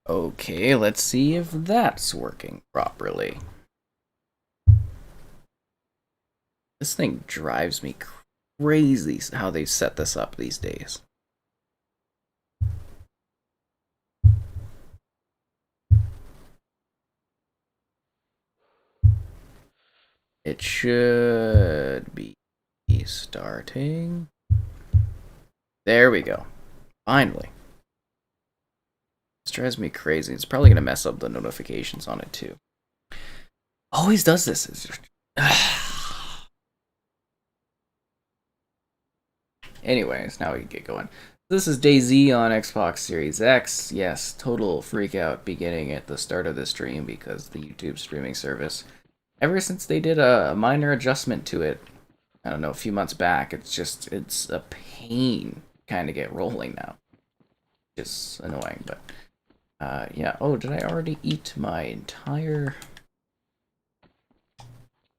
Okay, let's see if that's working properly. This thing drives me crazy how they set this up these days. It should be starting. There we go. Finally. This drives me crazy. It's probably going to mess up the notifications on it too. Always does this. It's just... Anyways, now we can get going. This is DayZ on Xbox Series X. Yes, total freak out beginning at the start of the stream because the YouTube streaming service, ever since they did a minor adjustment to it, I don't know, a few months back, it's a pain kind of get rolling now. It's annoying, but yeah. Oh, did I already eat my entire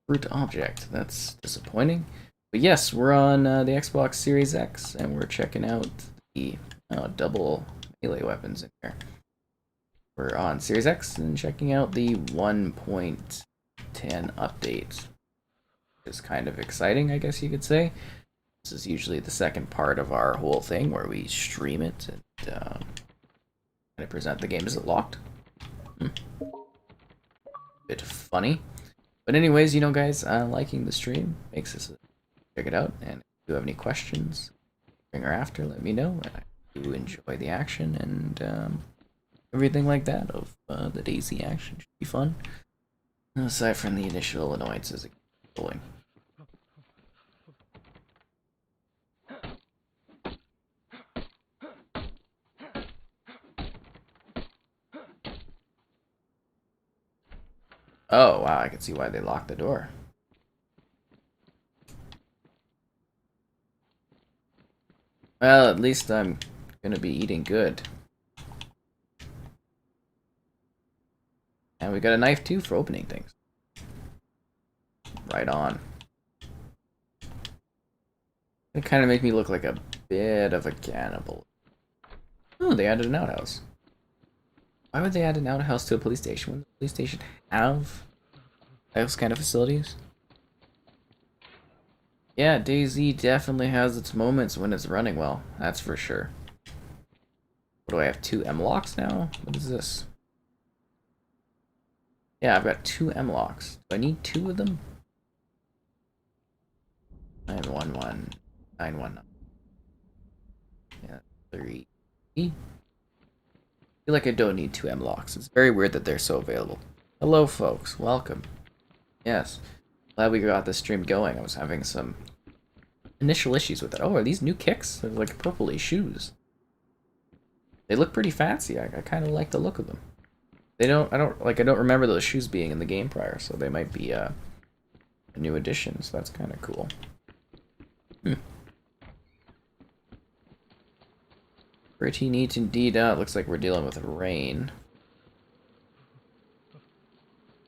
fruit object? That's disappointing. But yes, we're on the Xbox Series X, and we're checking out the double melee weapons in here. We're on Series X and checking out the 1.10 update, which is kind of exciting, I guess you could say. This is usually the second part of our whole thing where we stream it and kind of present the game. Is it locked? Bit funny. But anyways, guys, liking the stream makes us check it out. And if you have any questions during or after, let me know. And I do enjoy the action and everything like that of the DayZ action. Should be fun. Aside from the initial annoyances of pulling. Oh, wow, I can see why they locked the door. Well, at least I'm gonna be eating good. And we got a knife too for opening things. Right on. It kind of make me look like a bit of a cannibal. Oh, they added an outhouse. Why would they add an outhouse to a police station? Wouldn't the police station have those kind of facilities? Yeah, DayZ definitely has its moments when it's running well. That's for sure. What do I have? 2 M locks now? What is this? Yeah, I've got 2 M locks. Do I need 2 of them? 911, 919. Yeah, 3. I feel like I don't need 2 M locks. It's very weird that they're so available. Hello, folks. Welcome. Yes. Glad we got this stream going. I was having some initial issues with it. Oh, are these new kicks? They're like purpley shoes. They look pretty fancy. I kind of like the look of them. I don't remember those shoes being in the game prior, so they might be a new addition, so that's kind of cool. Pretty neat indeed. It looks like we're dealing with rain.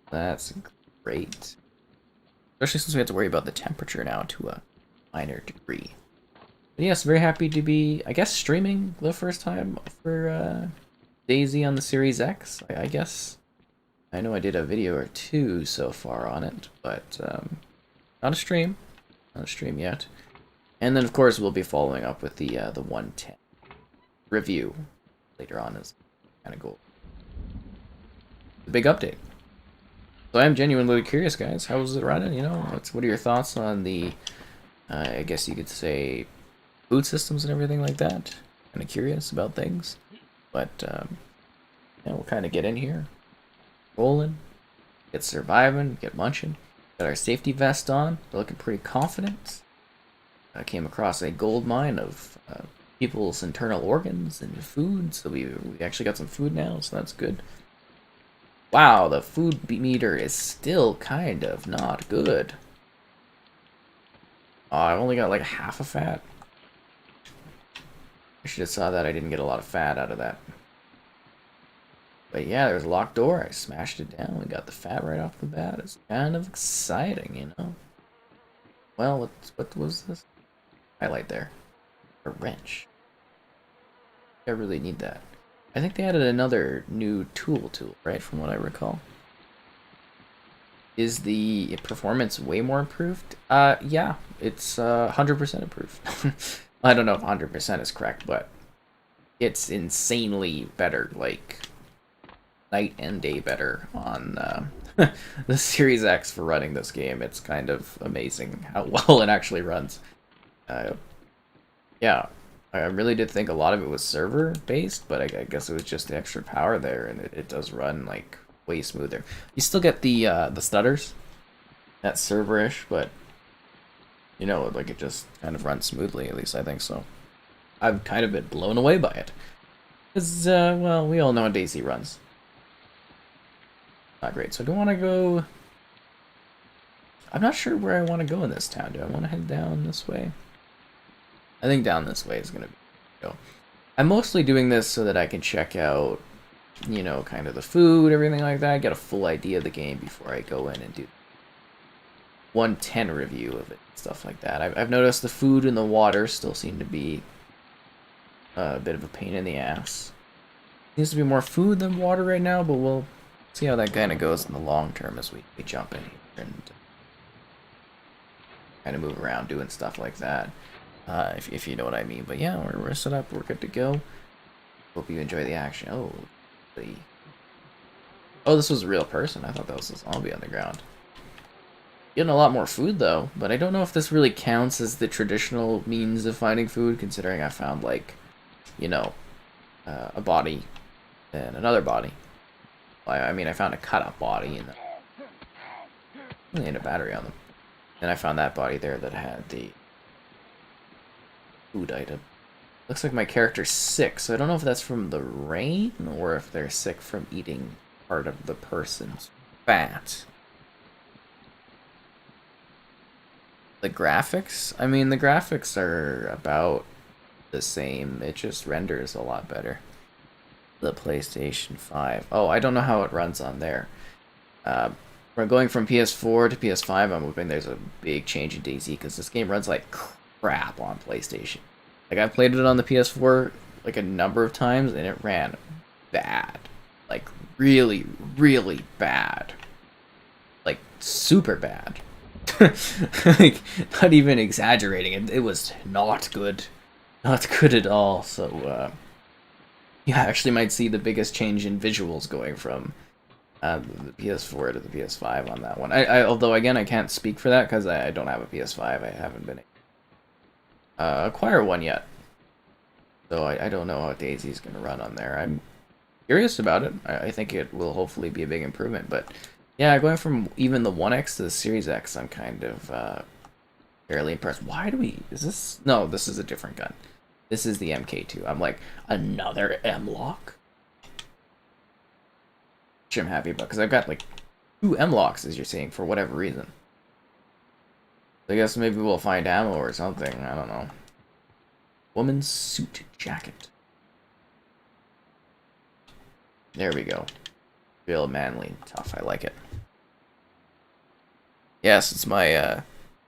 That's great. Especially since we have to worry about the temperature now to a minor degree. But yes, very happy to be, I guess, streaming the first time for DayZ on the Series X, I guess. I know I did a video or 2 so far on it, but not a stream. Not a stream yet. And then, of course, we'll be following up with the 110 review later on as kind of goal. The big update. So I'm genuinely curious, guys. How was it running? What are your thoughts on the, I guess you could say, food systems and everything like that? Kind of curious about things. But, yeah, we'll kind of get in here. Rolling. Get surviving. Get munching. Got our safety vest on. We're looking pretty confident. I came across a gold mine of people's internal organs and food. So we actually got some food now, so that's good. Wow, the food meter is still kind of not good. Oh, I've only got like half a fat. I should have saw that. I didn't get a lot of fat out of that. But yeah, there's a locked door. I smashed it down. We got the fat right off the bat. It's kind of exciting, Well, what was this? Highlight there. A wrench. I really need that. I think they added another new tool, right? From what I recall. Is the performance way more improved? Yeah, it's 100% improved. I don't know if 100% is correct, but it's insanely better, like night and day better on the Series X for running this game. It's kind of amazing how well it actually runs. Uh, yeah, I really did think a lot of it was server based, but I guess it was just the extra power there, and it does run like way smoother. You still get the stutters, that's server-ish, but you know, like it just kind of runs smoothly. At least I think so. I've kind of been blown away by it, because well, we all know how DayZ runs. Not great. So I do want to go. I'm not sure where I want to go in this town. Do I want to head down this way? I think down this way is gonna be go. I'm mostly doing this so that I can check out, you know, kind of the food, everything like that. Get a full idea of the game before I go in and do 110 review of it, stuff like that. I've noticed the food and the water still seem to be a bit of a pain in the ass. Seems to be more food than water right now, but we'll see how that kind of goes in the long term as we jump in here and kind of move around doing stuff like that. If you know what I mean. But yeah, we're set up, we're good to go. Hope you enjoy the action. Oh, this was a real person. I thought that was a zombie on the ground. Getting a lot more food though, but I don't know if this really counts as the traditional means of finding food, considering I found, like, you know, a body and another body. I mean, I found a cut-up body and a battery on them. Then I found that body there that had the food item. Looks like my character's sick, so I don't know if that's from the rain or if they're sick from eating part of the person's fat. The graphics? I mean, the graphics are about the same. It just renders a lot better. The PlayStation 5. Oh, I don't know how it runs on there. We're going from PS4 to PS5. I'm hoping there's a big change in DayZ, because this game runs like crap on PlayStation. Like, I've played it on the PS4 like a number of times, and it ran bad. Like, really, really bad. Like, super bad. Like, not even exaggerating. It was not good. Not good at all. So, yeah, I actually might see the biggest change in visuals going from the PS4 to the PS5 on that one. Although, again, I can't speak for that because I don't have a PS5. I haven't been acquire one yet. So I don't know how DayZ is going to run on there. I'm curious about it. I think it will hopefully be a big improvement. But yeah, going from even the 1X to the Series X, I'm kind of fairly impressed. Why do we... Is this... No, this is a different gun. This is the MK2. I'm like, another M-Lock? Which I'm happy about, because I've got like 2 M-Locks, as you're seeing, for whatever reason. I guess maybe we'll find ammo or something. I don't know. Woman's suit jacket. There we go. Real manly, tough. I like it. Yes, it's my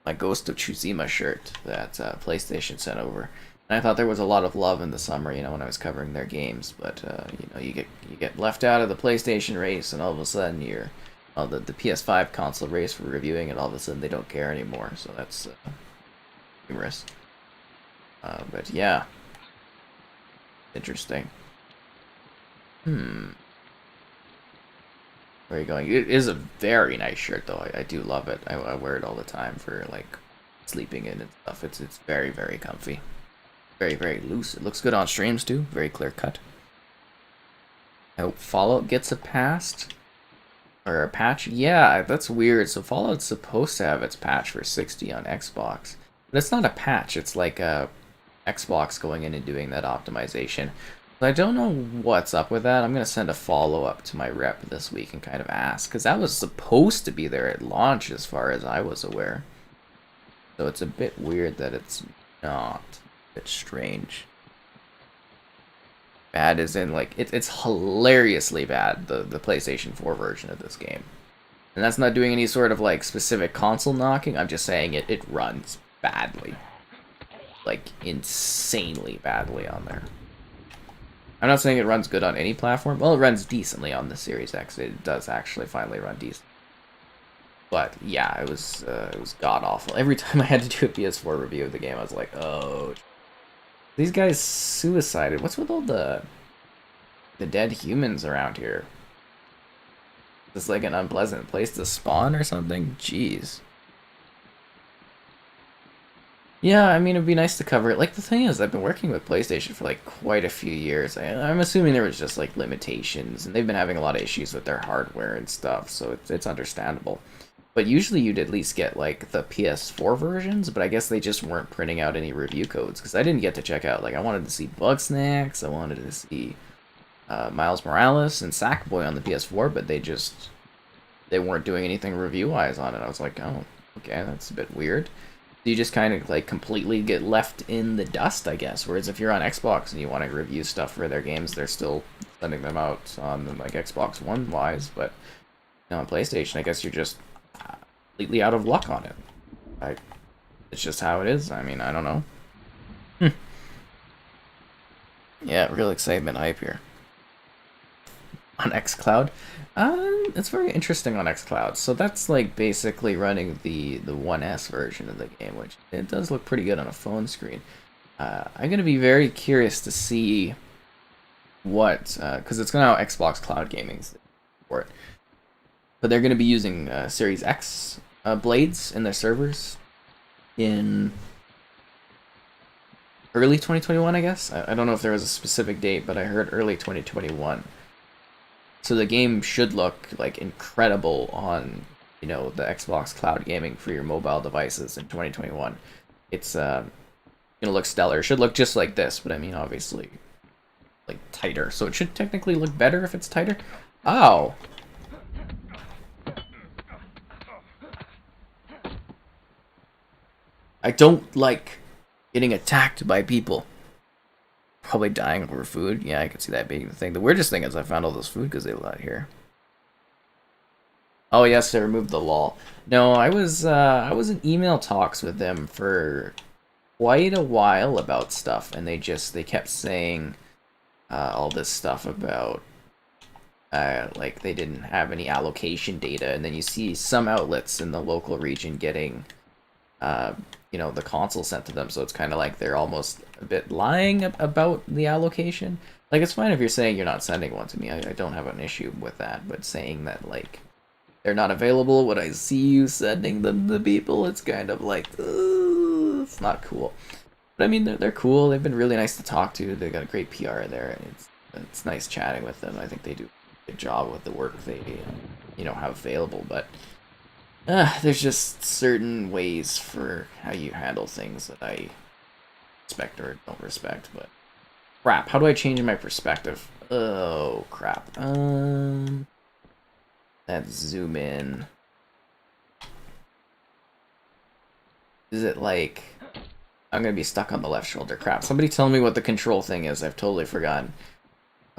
my Ghost of Tsushima shirt that PlayStation sent over. And I thought there was a lot of love in the summer, you know, when I was covering their games. But you know, you get left out of the PlayStation race, and all of a sudden you're the PS5 console race for reviewing, and all of a sudden they don't care anymore. So that's humorous. But yeah, interesting. Where are you going? It is a very nice shirt, though. I do love it. I wear it all the time for like sleeping in and stuff. It's very, very comfy. Very, very loose. It looks good on streams too. Very clear cut. I hope Fallout gets a patch. Or a patch? Yeah, that's weird. So Fallout's supposed to have its patch for 60 on Xbox. But it's not a patch. It's like a Xbox going in and doing that optimization. But I don't know what's up with that. I'm going to send a follow-up to my rep this week and kind of ask. Because that was supposed to be there at launch as far as I was aware. So it's a bit weird that it's not. A bit strange. Bad as in, like, it's hilariously bad, the PlayStation 4 version of this game. And that's not doing any sort of, like, specific console knocking. I'm just saying it runs badly. Like, insanely badly on there. I'm not saying it runs good on any platform. Well, it runs decently on the Series X. It does actually finally run decent. But yeah, it was god awful. Every time I had to do a PS4 review of the game, I was like, oh, these guys suicided. What's with all the dead humans around here? Is this like an unpleasant place to spawn or something? Jeez. Yeah, I mean, it'd be nice to cover it. Like, the thing is, I've been working with PlayStation for, like, quite a few years. I'm assuming there was just, like, limitations, and they've been having a lot of issues with their hardware and stuff, so it's understandable. But usually you'd at least get, like, the PS4 versions, but I guess they just weren't printing out any review codes, because I didn't get to check out, like, I wanted to see Bugsnax, I wanted to see Miles Morales and Sackboy on the PS4, but they weren't doing anything review-wise on it. I was like, oh, okay, that's a bit weird. You just kind of like completely get left in the dust, I guess. Whereas if you're on Xbox and you want to review stuff for their games, they're still sending them out on like Xbox One wise. But you know, on PlayStation, I guess you're just completely out of luck on it. It's just how it is. I mean, I don't know. Yeah, real excitement hype here. On xCloud, it's very interesting on xCloud. So that's like basically running the 1S version of the game, which it does look pretty good on a phone screen. I'm gonna be very curious to see what, because it's gonna have Xbox Cloud Gaming for it, but they're gonna be using Series X blades in their servers in early 2021, I guess. I don't know if there was a specific date, but I heard early 2021. So the game should look like incredible on, you know, the Xbox Cloud Gaming for your mobile devices in 2021. It's gonna look stellar. It should look just like this, but I mean, obviously, like tighter. So it should technically look better if it's tighter. Oh. I don't like getting attacked by people. Probably dying over food. Yeah, I could see that being the thing. The weirdest thing is I found all this food because they let here. Oh yes, they removed the law. No, I was in email talks with them for quite a while about stuff, and they kept saying all this stuff about like they didn't have any allocation data, and then you see some outlets in the local region getting you know, the console sent to them, so it's kind of like they're almost a bit lying about the allocation. Like, it's fine if you're saying you're not sending one to me. I don't have an issue with that, but saying that, like, they're not available when I see you sending them to people, it's kind of like, it's not cool. But I mean, they're cool. They've been really nice to talk to. They've got a great PR there, and it's nice chatting with them. I think they do a good job with the work they, you know, have available, but there's just certain ways for how you handle things that I respect or don't respect, but crap, how do I change my perspective? Oh, crap. Let's zoom in. Is it like I'm gonna be stuck on the left shoulder? Crap, somebody tell me what the control thing is. I've totally forgotten.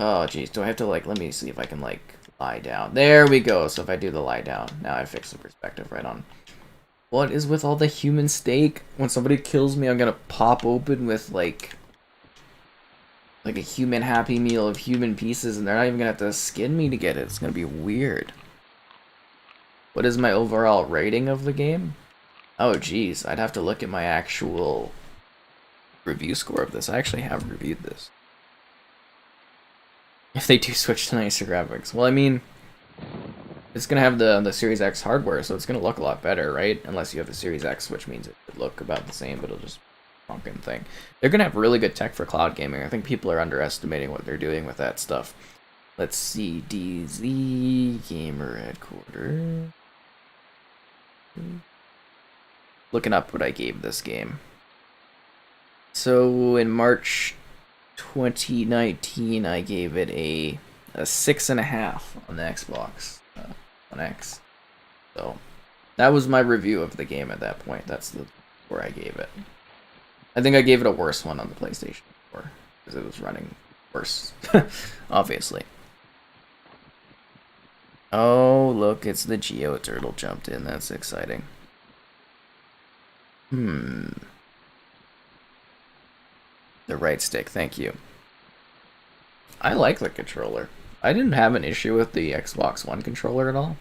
Oh, jeez, do I have to, like, let me see if I can, like, lie down. There we go. So if I do the lie down, now I fix the perspective right on. What is with all the human steak? When somebody kills me, I'm gonna pop open with like a human Happy Meal of human pieces, and they're not even gonna have to skin me to get it. It's gonna be weird. What is my overall rating of the game? Oh geez, I'd have to look at my actual review score of this. I actually have reviewed this. If they do switch to nicer graphics. Well, I mean, it's going to have the Series X hardware, so it's going to look a lot better, right? Unless you have a Series X, which means it would look about the same, but it'll just funkin' thing. They're going to have really good tech for cloud gaming. I think people are underestimating what they're doing with that stuff. Let's see, DayZ Gamer Headquarters. Looking up what I gave this game. So in March 2019, I gave it a 6.5 on the Xbox One X. So that was my review of the game at that point. That's where I gave it. I think I gave it a worse one on the PlayStation 4 because it was running worse, obviously. Oh, look, it's the Geo Turtle jumped in. That's exciting. The right stick, thank you. I like the controller. I didn't have an issue with the Xbox One controller at all.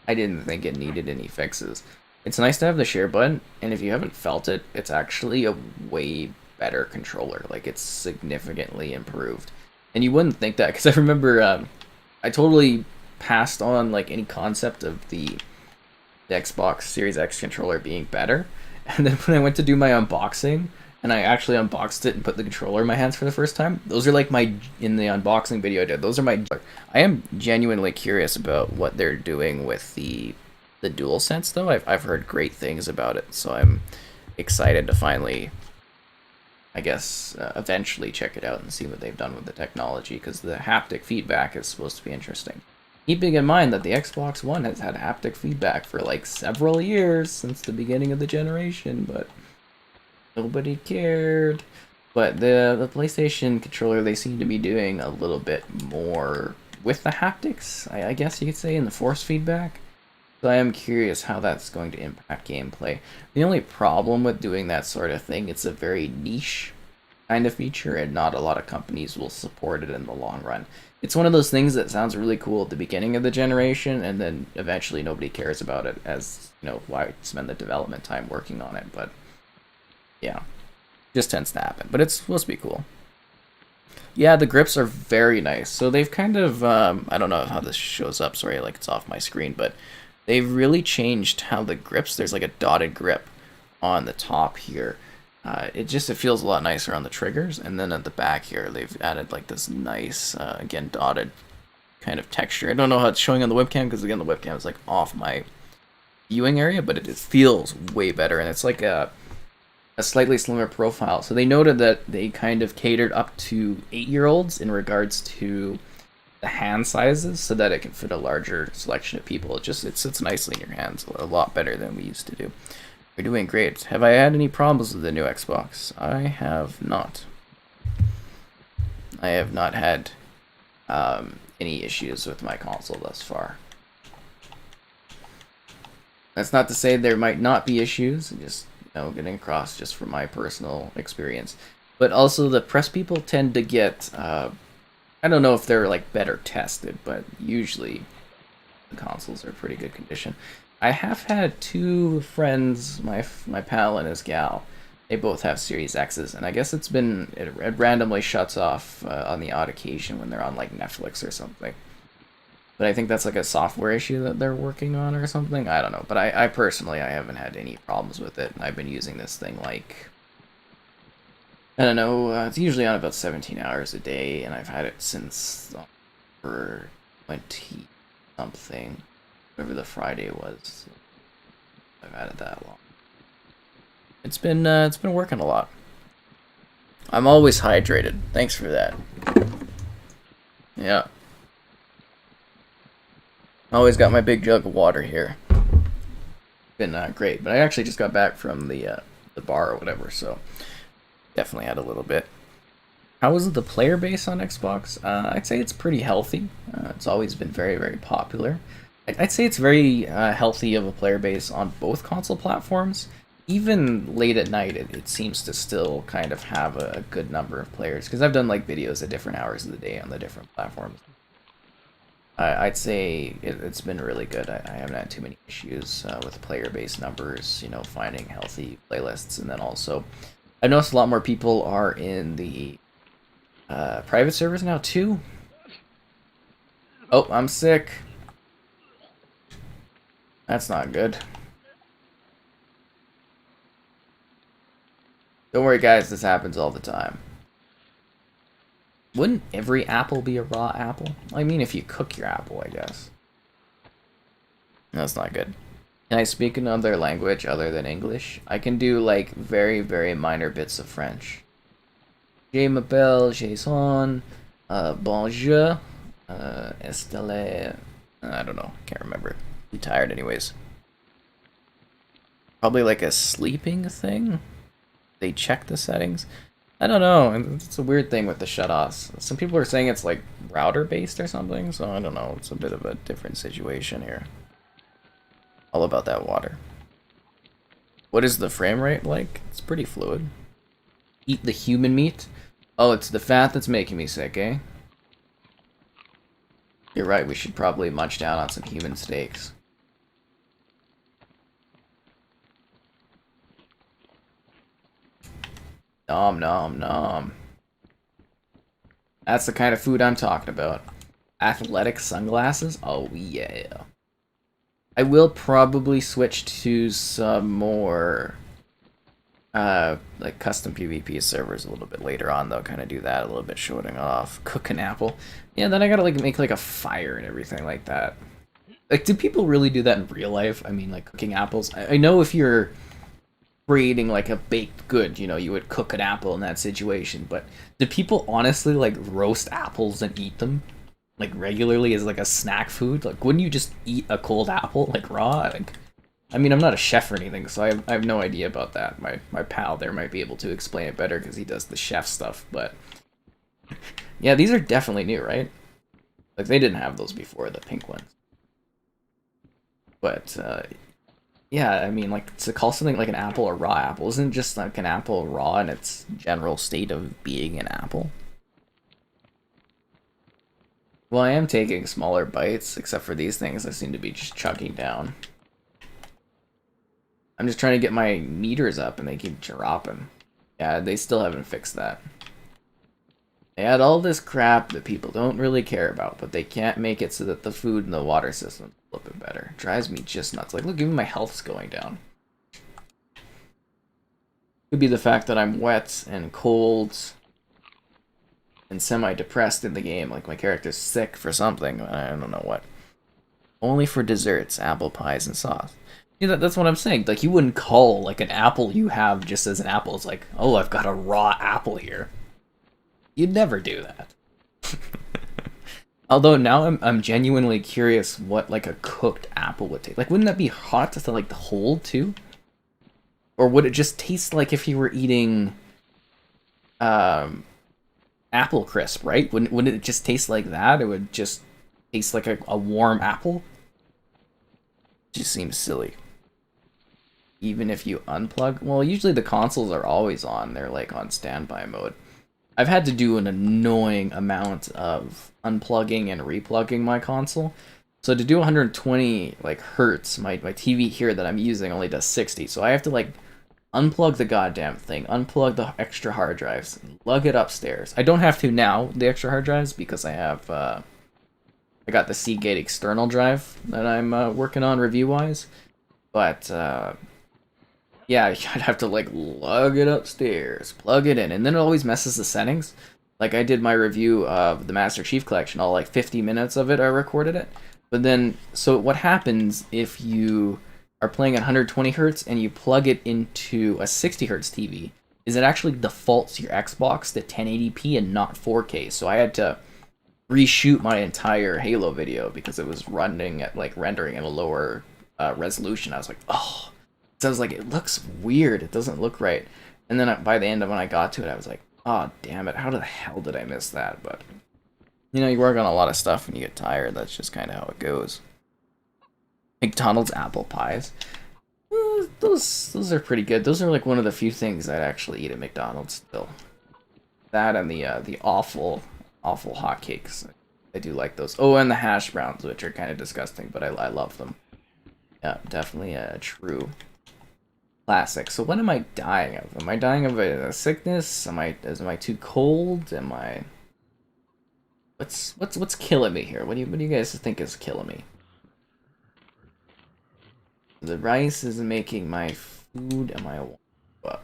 I didn't think it needed any fixes. It's nice to have the share button, and if you haven't felt it, it's actually a way better controller. Like, it's significantly improved. And you wouldn't think that, because I remember I totally passed on like any concept of the Xbox Series X controller being better. And then when I went to do my unboxing, and I actually unboxed it and put the controller in my hands for the first time, those are like in the unboxing video I did, those are my... I am genuinely curious about what they're doing with the DualSense, though. I've heard great things about it, so I'm excited to finally, I guess, eventually check it out and see what they've done with the technology, because the haptic feedback is supposed to be interesting. Keeping in mind that the Xbox One has had haptic feedback for like several years since the beginning of the generation, but nobody cared. But the PlayStation controller, they seem to be doing a little bit more with the haptics, I guess you could say, in the force feedback. So I am curious how that's going to impact gameplay. The only problem with doing that sort of thing, it's a very niche kind of feature, and not a lot of companies will support it in the long run. It's one of those things that sounds really cool at the beginning of the generation, and then eventually nobody cares about it, as, you know, why spend the development time working on it. But yeah, just tends to happen. But it's supposed to be cool. Yeah, the grips are very nice. So they've kind of, I don't know how this shows up, sorry, like it's off my screen, but they've really changed how the grips, there's like a dotted grip on the top here. It feels a lot nicer on the triggers, and then at the back here, they've added like this nice, again, dotted kind of texture. I don't know how it's showing on the webcam, because again, the webcam is like off my viewing area, but it feels way better, and it's like a slightly slimmer profile. So they noted that they kind of catered up to 8-year-olds in regards to the hand sizes, so that it can fit a larger selection of people. It sits nicely in your hands, a lot better than we used to do. We're doing great. Have I had any problems with the new Xbox? I have not. I have not had any issues with my console thus far. That's not to say there might not be issues, just, you know, getting across just from my personal experience. But also the press people tend to get, I don't know if they're like better tested, but usually the consoles are pretty good condition. I have had 2 friends, my pal and his gal. They both have Series X's, and I guess it randomly shuts off on the odd occasion when they're on like Netflix or something. But I think that's like a software issue that they're working on or something. I don't know. But I personally, I haven't had any problems with it, and I've been using this thing like, I don't know, it's usually on about 17 hours a day, and I've had it since for 20 something. Whatever the Friday was, I've had it that long. It's been working a lot. I'm always hydrated. Thanks for that. Yeah. Always got my big jug of water here. Been great, but I actually just got back from the bar or whatever, so definitely had a little bit. How is the player base on Xbox? I'd say it's pretty healthy. It's always been very, very popular. I'd say it's very healthy of a player base on both console platforms. Even late at night, it seems to still kind of have a good number of players, because I've done like videos at different hours of the day on the different platforms. I'd say it's been really good. I haven't had too many issues with player base numbers, you know, finding healthy playlists. And then also, I've noticed a lot more people are in the private servers now too. Oh, I'm sick. That's not good. Don't worry, guys, this happens all the time. Wouldn't every apple be a raw apple? I mean, if you cook your apple, I guess. That's not good. Can I speak another language other than English? I can do, like, very, very minor bits of French. Je m'appelle Jason. Bonjour. Estelle. I don't know. Can't remember. I'm tired anyways. Probably like a sleeping thing? They check the settings? I don't know. It's a weird thing with the shutoffs. Some people are saying it's like router based or something, so I don't know. It's a bit of a different situation here. All about that water. What is the frame rate like? It's pretty fluid. Eat the human meat? Oh, it's the fat that's making me sick, eh? You're right, we should probably munch down on some human steaks. Nom nom nom. That's the kind of food I'm talking about. Athletic sunglasses? Oh yeah. I will probably switch to some more like custom PvP servers a little bit later on though, kind of do that a little bit, showing off. Cook an apple. Yeah, then I gotta like make like a fire and everything like that. Like, do people really do that in real life? I mean, like cooking apples. I know if you're creating like a baked good, you know, you would cook an apple in that situation. But do people honestly like roast apples and eat them like regularly as like a snack food? Like, wouldn't you just eat a cold apple like raw? Like, I mean, I'm not a chef or anything, so I have no idea about that. My pal there might be able to explain it better because he does the chef stuff. But yeah, these are definitely new, right? Like, they didn't have those before, the pink ones. But yeah, I mean, like, to call something like an apple a raw apple isn't just like an apple raw in its general state of being an apple. Well, I am taking smaller bites, except for these things I seem to be just chugging down. I'm just trying to get my meters up and they keep dropping. Yeah, they still haven't fixed that. They add all this crap that people don't really care about, but they can't make it so that the food and the water system is a little bit better. It drives me just nuts. Like, look, even my health's going down. Could be the fact that I'm wet and cold and semi-depressed in the game. Like, my character's sick for something. I don't know what. Only for desserts, apple pies, and sauce. Yeah, that's what I'm saying. Like, you wouldn't call, like, an apple you have just as an apple. It's like, oh, I've got a raw apple here. You'd never do that. Although now I'm genuinely curious what, like, a cooked apple would taste. Like, wouldn't that be hot to, like, hold, too? Or would it just taste like if you were eating, apple crisp, right? Wouldn't it just taste like that? It would just taste like a warm apple? Just seems silly. Even if you unplug? Well, usually the consoles are always on. They're, like, on standby mode. I've had to do an annoying amount of unplugging and replugging my console. So to do 120 like hertz, my TV here that I'm using only does 60. So I have to like unplug the goddamn thing, unplug the extra hard drives, lug it upstairs. I don't have to now, the extra hard drives, because I have I got the Seagate external drive that I'm working on review-wise. But yeah, I'd have to like lug it upstairs, plug it in, and then it always messes the settings. Like I did my review of the Master Chief Collection, all like 50 minutes of it I recorded it. But then, so what happens if you are playing at 120 hertz and you plug it into a 60 hertz TV, is it actually defaults your Xbox to 1080p and not 4K. So I had to reshoot my entire Halo video because it was running at like rendering at a lower resolution. I was like, oh. So I was like, it looks weird. It doesn't look right. And then by the end of when I got to it, I was like, oh, damn it. How the hell did I miss that? But, you know, you work on a lot of stuff and you get tired. That's just kind of how it goes. McDonald's apple pies. Those are pretty good. Those are like one of the few things I'd actually eat at McDonald's still. That and the awful hotcakes. I do like those. Oh, and the hash browns, which are kind of disgusting, but I love them. Yeah, definitely a true classic. So what am I dying of? Am I dying of a sickness? Am I too cold? Am I what's killing me here? What do you guys think is killing me? The rice is making my food. Am I what?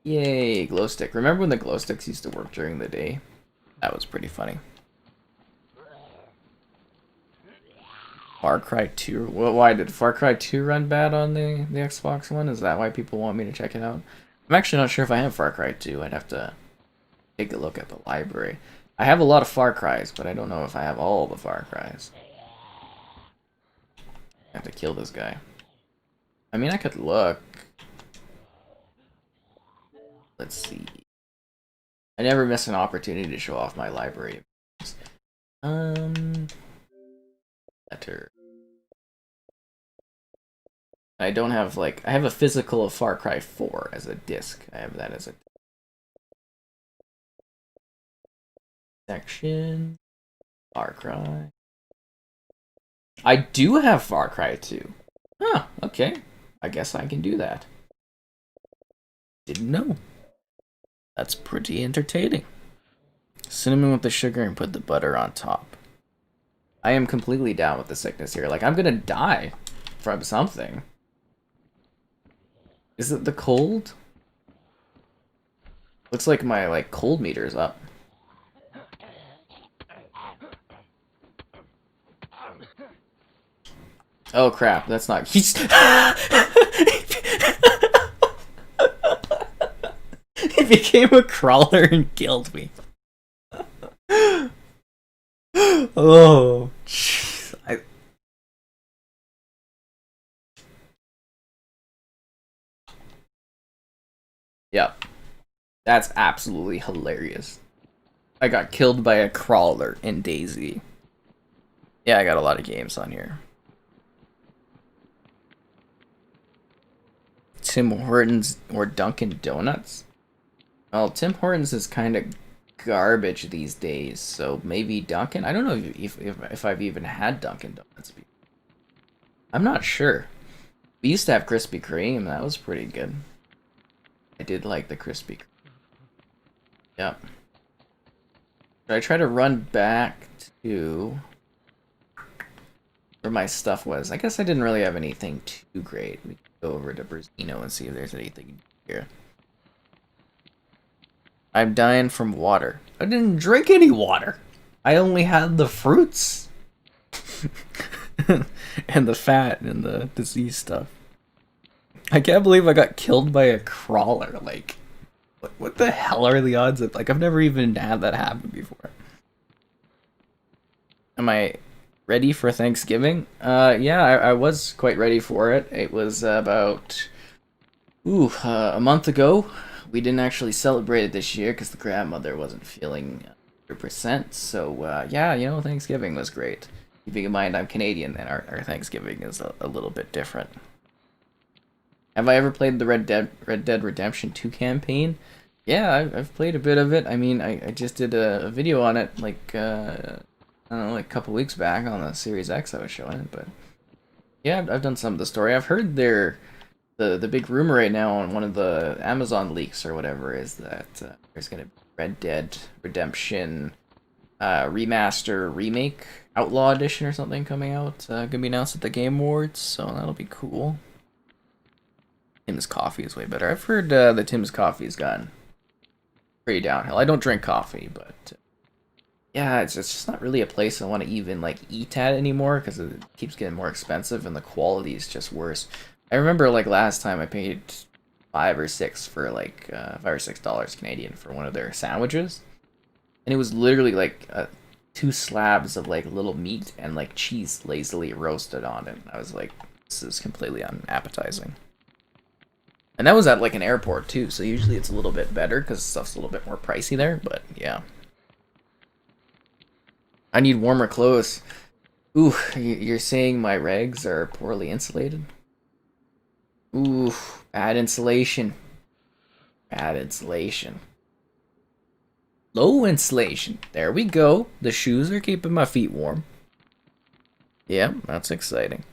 Yay, glow stick. Remember when the glow sticks used to work during the day? That was pretty funny. Far Cry 2? Why did Far Cry 2 run bad on the Xbox One? Is that why people want me to check it out? I'm actually not sure if I have Far Cry 2. I'd have to take a look at the library. I have a lot of Far Cries, but I don't know if I have all the Far Cries. I have to kill this guy. I mean, I could look. Let's see. I never miss an opportunity to show off my library. Letter. I don't have, like, I have a physical of Far Cry 4 as a disc. I have that as a section. Far Cry. I do have Far Cry 2. Huh, okay. I guess I can do that. Didn't know. That's pretty entertaining. Cinnamon with the sugar and put the butter on top. I am completely down with the sickness here. Like, I'm gonna die from something. Is it the cold? Looks like my, like, cold meter's up. Oh crap, that's not... He's... He became a crawler and killed me. Oh, jeez. Yep. That's absolutely hilarious. I got killed by a crawler in DayZ. Yeah, I got a lot of games on here. Tim Hortons or Dunkin' Donuts? Well, Tim Hortons is kind of garbage these days, so maybe Dunkin'? I don't know if I've even had Dunkin' Donuts before. I'm not sure. We used to have Krispy Kreme, that was pretty good. I did like the Krispy Kreme. Yep. Should I try to run back to where my stuff was? I guess I didn't really have anything too great. We can go over to Brazino and see if there's anything here. I'm dying from water. I didn't drink any water. I only had the fruits. And the fat and the disease stuff. I can't believe I got killed by a crawler. Like, what the hell are the odds of... Like, I've never even had that happen before. Am I ready for Thanksgiving? Yeah, I was quite ready for it. It was about... a month ago. We didn't actually celebrate it this year because the grandmother wasn't feeling 100%. So, yeah, you know, Thanksgiving was great. Keeping in mind I'm Canadian and our Thanksgiving is a little bit different. Have I ever played the Red Dead Redemption 2 campaign? Yeah, I've played a bit of it. I mean, I just did a video on it, like, I don't know, like a couple weeks back on the Series X I was showing it, but... Yeah, I've done some of the story. I've heard the big rumor right now on one of the Amazon leaks or whatever is that there's going to be Red Dead Redemption remaster, remake, Outlaw Edition or something coming out. Going to be announced at the Game Awards, so that'll be cool. Tim's coffee is way better. I've heard that Tim's coffee's gotten pretty downhill. I don't drink coffee, but yeah, it's just not really a place I want to even like eat at anymore because it keeps getting more expensive and the quality is just worse. I remember like last time I paid $5 or $6 for like $5 or $6 Canadian for one of their sandwiches, and it was literally like 2 slabs of like little meat and like cheese lazily roasted on it. I was like, this is completely unappetizing. And that was at like an airport too, so usually it's a little bit better because stuff's a little bit more pricey there. But yeah, I need warmer clothes. Ooh, you're saying my regs are poorly insulated? Ooh, bad insulation. Bad insulation. Low insulation. There we go. The shoes are keeping my feet warm. Yeah, that's exciting.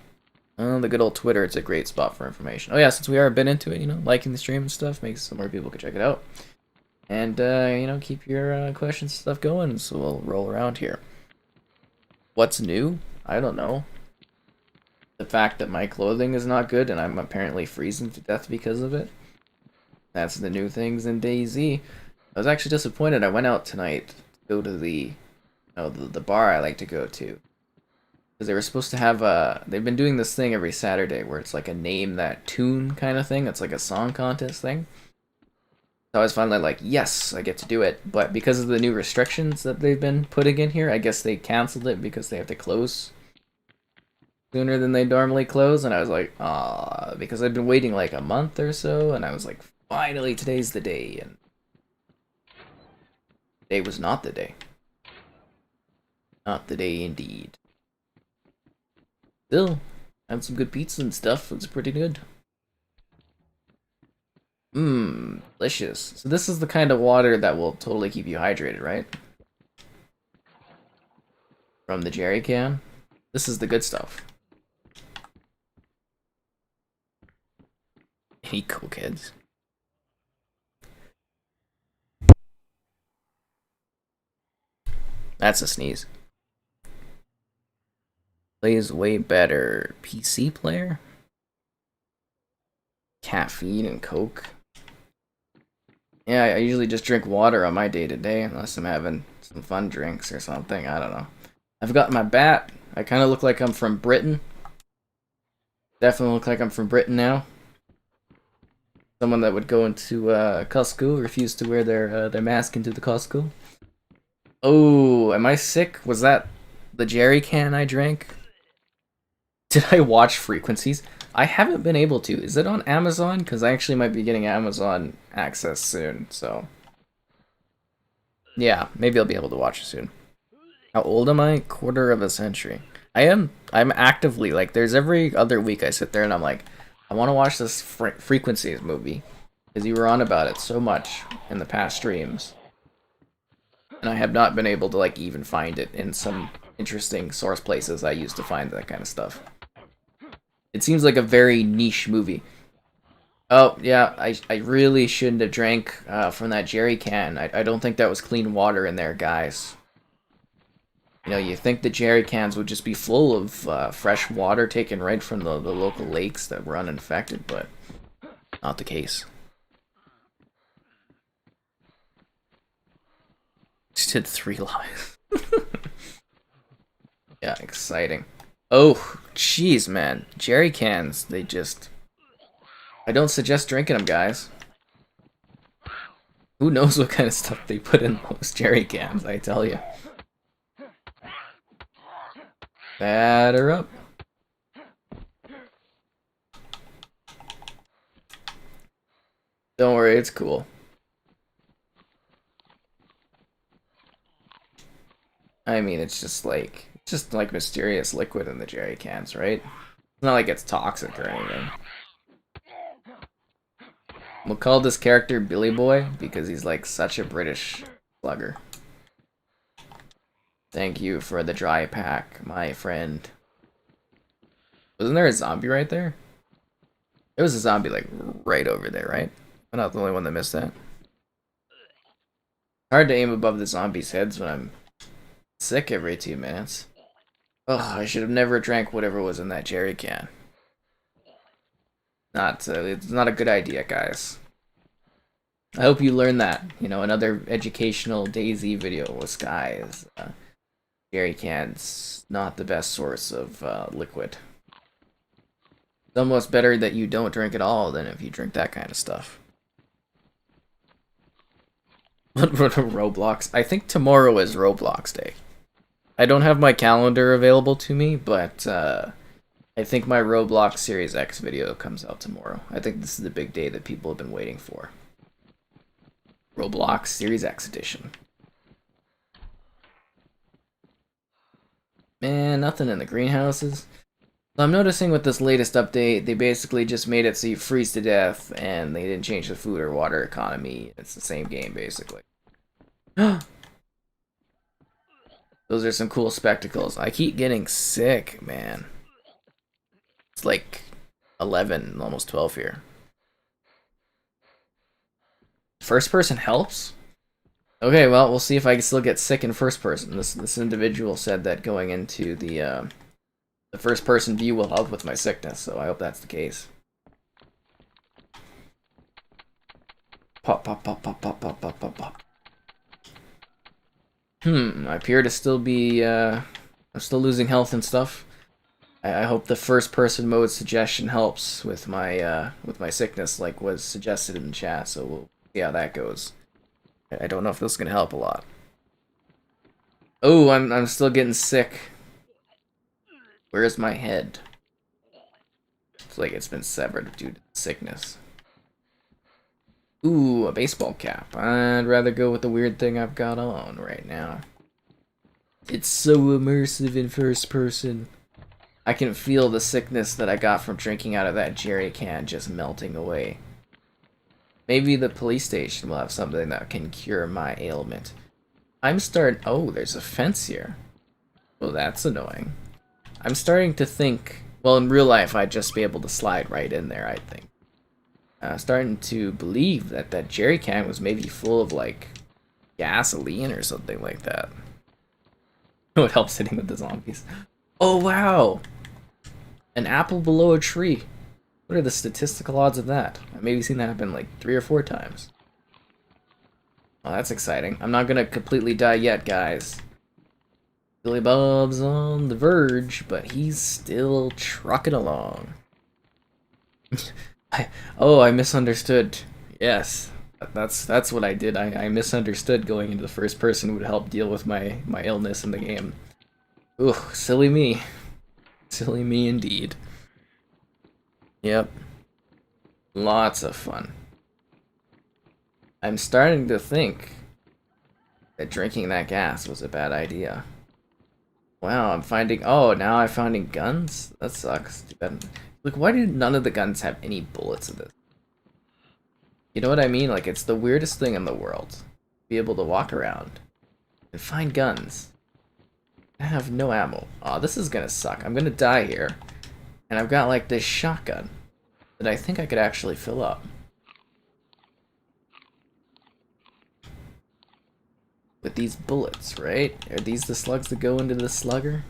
Oh, the good old Twitter, it's a great spot for information. Oh yeah, since we are a bit into it, you know, liking the stream and stuff makes so more people can check it out. And, you know, keep your questions and stuff going, so we'll roll around here. What's new? I don't know. The fact that my clothing is not good and I'm apparently freezing to death because of it. That's the new things in DayZ. I was actually disappointed. I went out tonight to go to the bar I like to go to. Because they were supposed to have they've been doing this thing every Saturday where it's like a name that tune kind of thing. It's like a song contest thing. So I was finally like, yes, I get to do it. But because of the new restrictions that they've been putting in here, I guess they canceled it because they have to close sooner than they normally close. And I was like, ah, because I've been waiting like a month or so. And I was like, finally, today's the day. And today was not the day. Not the day indeed. Still, had some good pizza and stuff. It was pretty good. Mmm, delicious. So this is the kind of water that will totally keep you hydrated, right? from the jerry can. This is the good stuff. Any cool kids? That's a sneeze. Plays way better. PC player? Caffeine and Coke. Yeah, I usually just drink water on my day-to-day, unless I'm having some fun drinks or something. I don't know. I've got my bat. I kind of look like I'm from Britain. Definitely look like I'm from Britain now. Someone that would go into Costco, refuse to wear their mask into the Costco. Oh, am I sick? Was that the jerry can I drank? Did I watch Frequencies? I haven't been able to. Is it on Amazon? Because I actually might be getting Amazon access soon, so... yeah, maybe I'll be able to watch it soon. How old am I? Quarter of a century. I'm actively, like, there's every other week I sit there and I'm like, I want to watch this Frequencies movie. Because you were on about it so much in the past streams. And I have not been able to, like, even find it in some interesting source places I used to find that kind of stuff. It seems like a very niche movie. Oh, yeah, I really shouldn't have drank from that jerry can. I don't think that was clean water in there, guys. You know, you think the jerry cans would just be full of fresh water taken right from the local lakes that were uninfected, but not the case. Just did 3 lives. Yeah, exciting. Oh, jeez, man. Jerry cans, they just... I don't suggest drinking them, guys. Who knows what kind of stuff they put in those jerry cans, I tell you. Batter up. Don't worry, it's cool. I mean, it's just like mysterious liquid in the jerry cans, right? It's not like it's toxic or anything. We'll call this character Billy Boy because he's like such a British slugger. Thank you for the dry pack, my friend. Wasn't there a zombie right there? There was a zombie like right over there, right? I'm not the only one that missed that. Hard to aim above the zombies' heads when I'm sick every 2 minutes. Ugh, I should have never drank whatever was in that jerry can. It's not a good idea, guys. I hope you learned that. You know, another educational DayZ video was, guys, jerry cans not the best source of liquid. It's almost better that you don't drink at all than if you drink that kind of stuff. Roblox. I think tomorrow is Roblox Day. I don't have my calendar available to me, but I think my Roblox Series X video comes out tomorrow. I think this is the big day that people have been waiting for. Roblox Series X edition. Man, nothing in the greenhouses. So I'm noticing with this latest update, they basically just made it so you freeze to death, and they didn't change the food or water economy. It's the same game, basically. Those are some cool spectacles. I keep getting sick, man. It's like 11, almost 12 here. First person helps? Okay, well, we'll see if I can still get sick in first person. This individual said that going into the first person view will help with my sickness, so I hope that's the case. Pop, pop, pop, pop, pop, pop, pop, pop, pop. I appear to still be, I'm still losing health and stuff. I hope the first person mode suggestion helps with my sickness, like was suggested in the chat, so we'll see how that goes. I don't know if this is gonna help a lot. Oh, I'm still getting sick. Where's my head? It's like it's been severed due to sickness. Ooh, a baseball cap. I'd rather go with the weird thing I've got on right now. It's so immersive in first person. I can feel the sickness that I got from drinking out of that jerry can just melting away. Maybe the police station will have something that can cure my ailment. Oh, there's a fence here. Oh, that's annoying. I'm starting to think, well, in real life, I'd just be able to slide right in there, I think. Starting to believe that that jerry can was maybe full of, like, gasoline or something like that. It helps hitting with the zombies. Oh, wow! An apple below a tree. What are the statistical odds of that? I've maybe seen that happen like 3 or 4 times. Oh, that's exciting. I'm not gonna completely die yet, guys. Billy Bob's on the verge, but he's still trucking along. I misunderstood. Yes, that's what I did. I misunderstood going into the first person would help deal with my illness in the game. Ooh, silly me. Silly me indeed. Yep. Lots of fun. I'm starting to think that drinking that gas was a bad idea. Wow, I'm finding. Oh, now I'm finding guns? That sucks. Too bad. Like, why do none of the guns have any bullets in this? You know what I mean? Like, it's the weirdest thing in the world. Be able to walk around and find guns. I have no ammo. Oh, this is gonna suck. I'm gonna die here. And I've got, like, this shotgun that I think I could actually fill up. With these bullets, right? Are these the slugs that go into the slugger?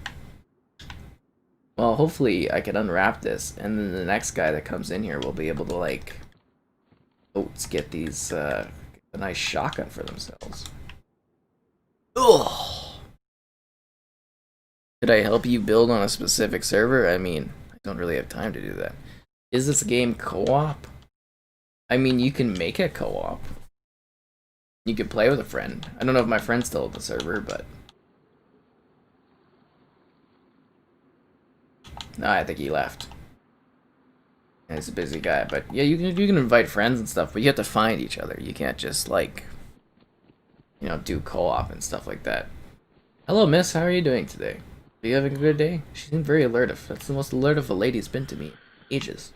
Well, hopefully I can unwrap this, and then the next guy that comes in here will be able to, like, get these, a nice shotgun for themselves. Ugh! Could I help you build on a specific server? I mean, I don't really have time to do that. Is this game co-op? I mean, you can make it co-op. You can play with a friend. I don't know if my friend's still at the server, but... No, I think he left. He's a busy guy, but yeah, you can invite friends and stuff, but you have to find each other. You can't just, like, you know, do co-op and stuff like that. Hello, miss. How are you doing today? Are you having a good day? She seemed very alert. That's the most alert of a lady's been to me in ages.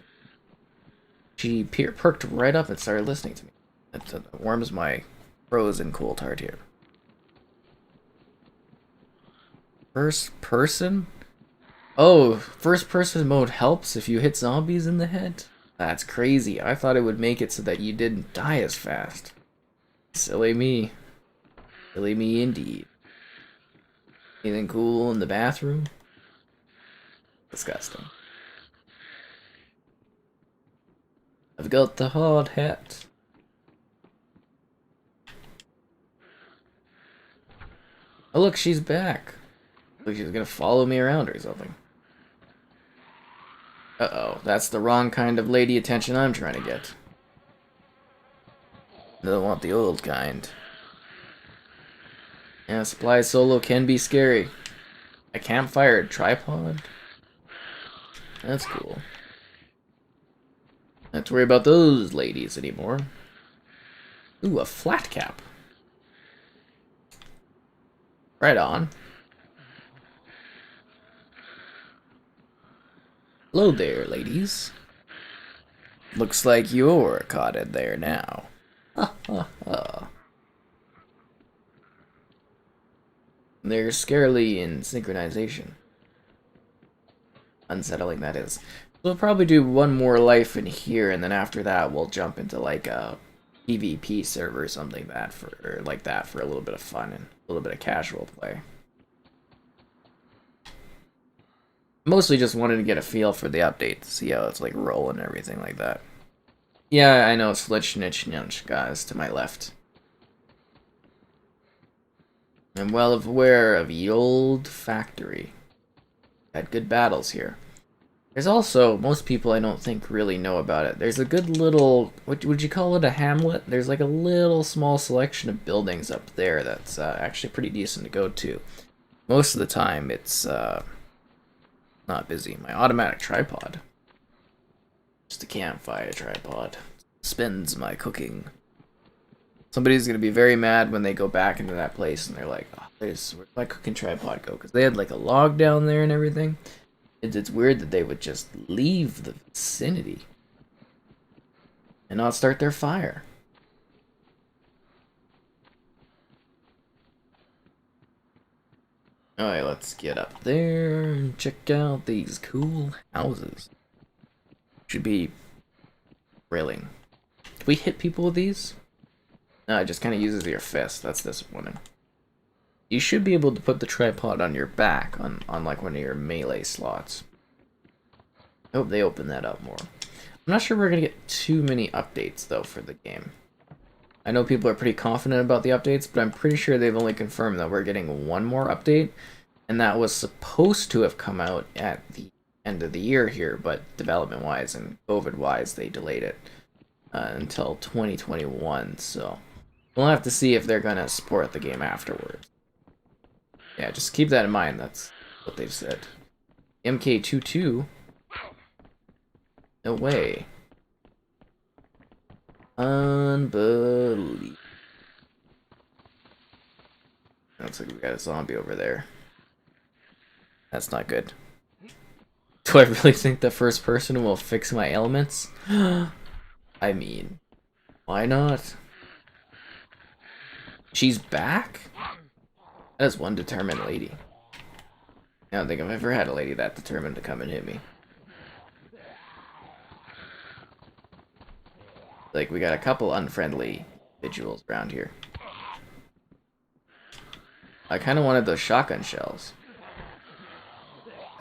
She perked right up and started listening to me. That warms my frozen cold heart here. First person? Oh, first person mode helps if you hit zombies in the head? That's crazy. I thought it would make it so that you didn't die as fast. Silly me. Silly me indeed. Anything cool in the bathroom? Disgusting. I've got the hard hat. Oh look, she's back. Like she's gonna follow me around or something. Uh-oh, that's the wrong kind of lady attention I'm trying to get. Don't want the old kind. Yeah, supply solo can be scary. A campfire tripod? That's cool. Don't have to worry about those ladies anymore. Ooh, a flat cap. Right on. Hello there, ladies. Looks like you're caught in there now. Ha ha ha. They're scarily in synchronization. Unsettling, that is. We'll probably do one more life in here, and then after that we'll jump into like a PvP server or something like that for a little bit of fun and a little bit of casual play. Mostly just wanted to get a feel for the update, to see how it's like rolling and everything like that. Yeah, I know, Slitch Nitch Nunch guys to my left. I'm well aware of the old factory. Had good battles here. There's also, most people I don't think really know about it. There's a good little, what would you call it, a hamlet? There's like a little small selection of buildings up there that's actually pretty decent to go to. Most of the time it's not busy. My automatic tripod. Just a campfire tripod. Spins my cooking. Somebody's gonna be very mad when they go back into that place and they're like, oh, where'd my cooking tripod go? Because they had like a log down there and everything. It's weird that they would just leave the vicinity and not start their fire. Alright, let's get up there and check out these cool houses. Should be thrilling. Can we hit people with these? No, it just kind of uses your fist. That's disappointing. You should be able to put the tripod on your back on like one of your melee slots. I hope they open that up more. I'm not sure we're going to get too many updates, though, for the game. I know people are pretty confident about the updates, but I'm pretty sure they've only confirmed that we're getting one more update, and that was supposed to have come out at the end of the year here, but development-wise and COVID-wise, they delayed it until 2021, so we'll have to see if they're going to support the game afterwards. Yeah, just keep that in mind, that's what they've said. MK22? No way. Unbelievable. Looks like we got a zombie over there. That's not good. Do I really think the first person will fix my ailments? I mean, why not? She's back? That is one determined lady. I don't think I've ever had a lady that determined to come and hit me. Like, we got a couple unfriendly individuals around here. I kind of wanted those shotgun shells.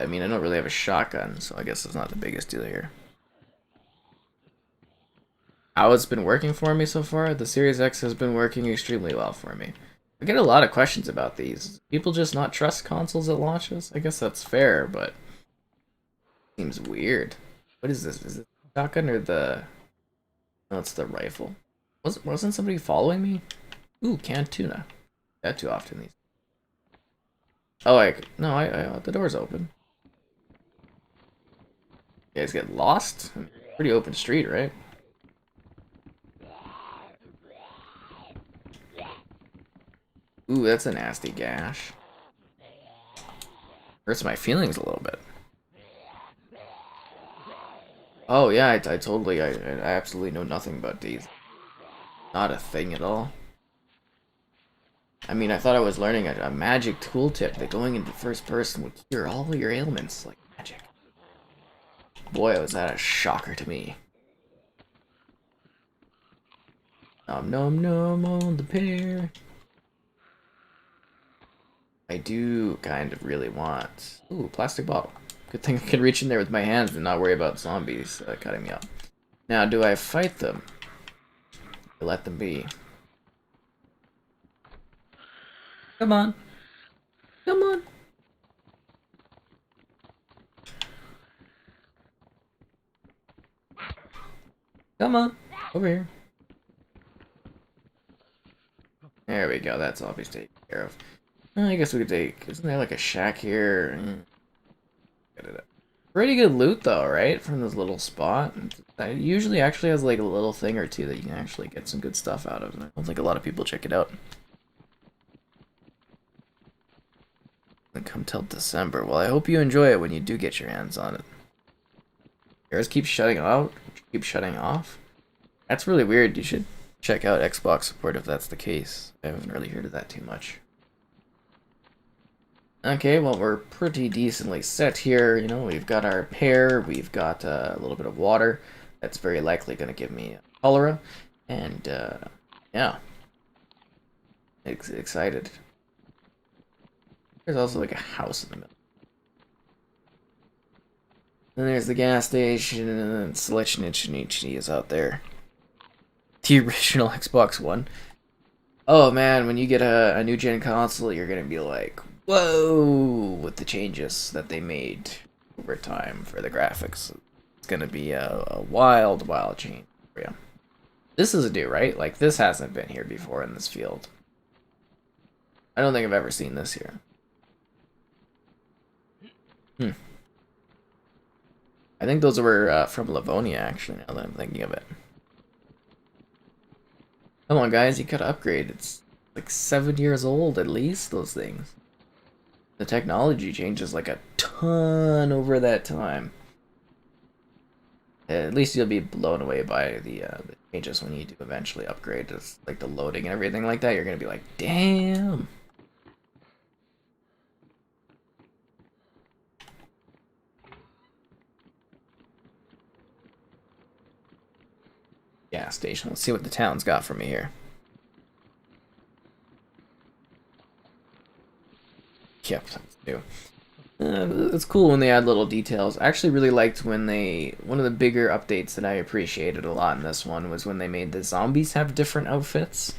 I mean, I don't really have a shotgun, so I guess it's not the biggest deal here. How it's been working for me so far? The Series X has been working extremely well for me. I get a lot of questions about these. People just not trust consoles at launches? I guess that's fair, but seems weird. What is this? Is it the shotgun or the... No, it's the rifle. Wasn't somebody following me? Ooh, canned tuna. That too often these. Oh, no, the door's open. You guys get lost? Pretty open street, right? Ooh, that's a nasty gash. Hurts my feelings a little bit. Oh yeah, I totally, I absolutely know nothing about these. Not a thing at all. I mean, I thought I was learning a magic tooltip that going into first person would cure all your ailments like magic. Boy, was that a shocker to me. Nom nom nom on the pear. I do kind of really want... Ooh, plastic bottle. Good thing I can reach in there with my hands and not worry about zombies cutting me up. Now, do I fight them? Or let them be? Come on. Come on. Come on. Over here. There we go. That's all taken care of. I guess we could take... Isn't there like a shack here? Pretty good loot though, right? From this little spot. It usually actually has like a little thing or two that you can actually get some good stuff out of. And I don't think a lot of people check it out. And come till December. Well, I hope you enjoy it when you do get your hands on it. Yours keeps shutting out? Keep shutting off? That's really weird. You should check out Xbox support if that's the case. I haven't really heard of that too much. Okay, well, we're pretty decently set here. You know, we've got our pear, we've got a little bit of water. That's very likely going to give me cholera. And, yeah. Excited. There's also like a house in the middle. Then there's the gas station, and then Selechnichnichi is out there. The original Xbox One. Oh man, when you get a new gen console, you're going to be like... Whoa! With the changes that they made over time for the graphics. It's gonna be a wild, wild change for you. This is new, right? Like, this hasn't been here before in this field. I don't think I've ever seen this here. I think those were from Livonia, actually, now that I'm thinking of it. Come on, guys, you gotta upgrade. It's like 7 years old, at least, those things. The technology changes like a ton over that time. At least you'll be blown away by the changes when you do eventually upgrade. It's like the loading and everything like that. You're gonna be like, damn. gas station. Let's see what the town's got for me here. Yep, that's new. It's cool when they add little details. I actually really liked when one of the bigger updates that I appreciated a lot in this one was when they made the zombies have different outfits.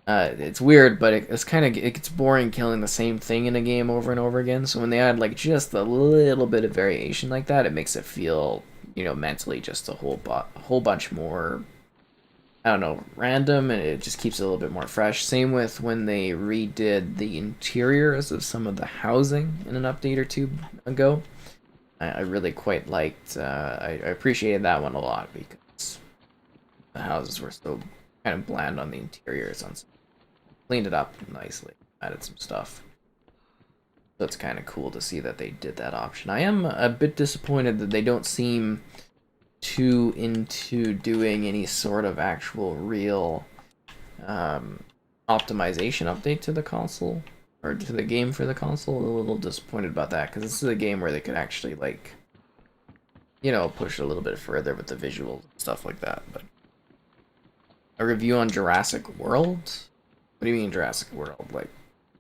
It's weird, but it gets boring killing the same thing in a game over and over again. So when they add like just a little bit of variation like that, it makes it feel, mentally just a whole bunch more, I don't know, random, and it just keeps it a little bit more fresh. Same with when they redid the interiors of some of the housing in an update or two ago. I really quite liked, I appreciated that one a lot because the houses were so kind of bland on the interiors. Cleaned it up nicely, added some stuff. So it's kind of cool to see that they did that option. I am a bit disappointed that they don't seem too into doing any sort of actual real optimization update to the console or to the game for the console. A little disappointed about that because this is a game where they could actually push it a little bit further with the visuals and stuff like that. But a review on Jurassic World? What do you mean Jurassic World? Like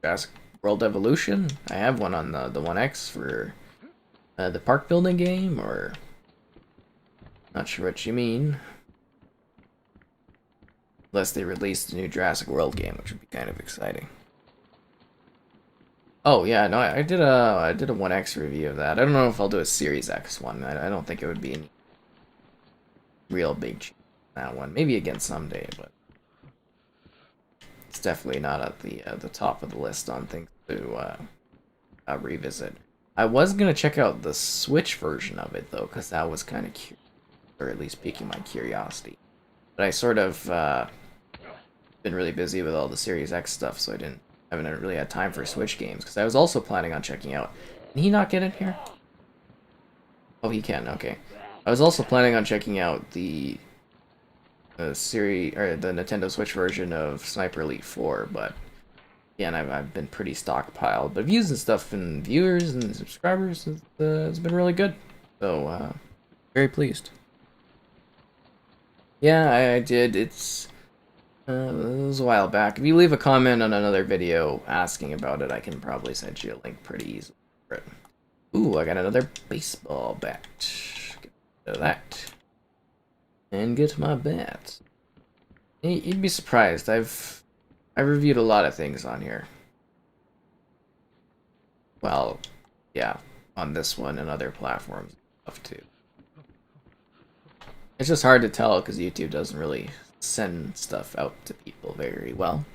Jurassic World Evolution? I have one on the One X for the park building game, or not sure what you mean. Unless they released a new Jurassic World game, which would be kind of exciting. Oh yeah, no, I did a One X review of that. I don't know if I'll do a Series X one. I don't think it would be any real big change in that one. Maybe again someday, but it's definitely not at the top of the list on things to revisit. I was gonna check out the Switch version of it though, because that was kind of cute, or at least piquing my curiosity. But I sort of been really busy with all the Series X stuff, so I haven't really had time for Switch games. Because I was also planning on checking out. Can he not get in here? Oh, he can. Okay. I was also planning on checking out the series or the Nintendo Switch version of Sniper Elite 4, but again, I've been pretty stockpiled. But views and stuff and viewers and subscribers, it's been really good. So very pleased. Yeah, I did. It was a while back. If you leave a comment on another video asking about it, I can probably send you a link pretty easily for it. Ooh, I got another baseball bat. Get rid of that. And get my bat. You'd be surprised. I've reviewed a lot of things on here. Well, yeah, on this one and other platforms and stuff too. It's just hard to tell because YouTube doesn't really send stuff out to people very well.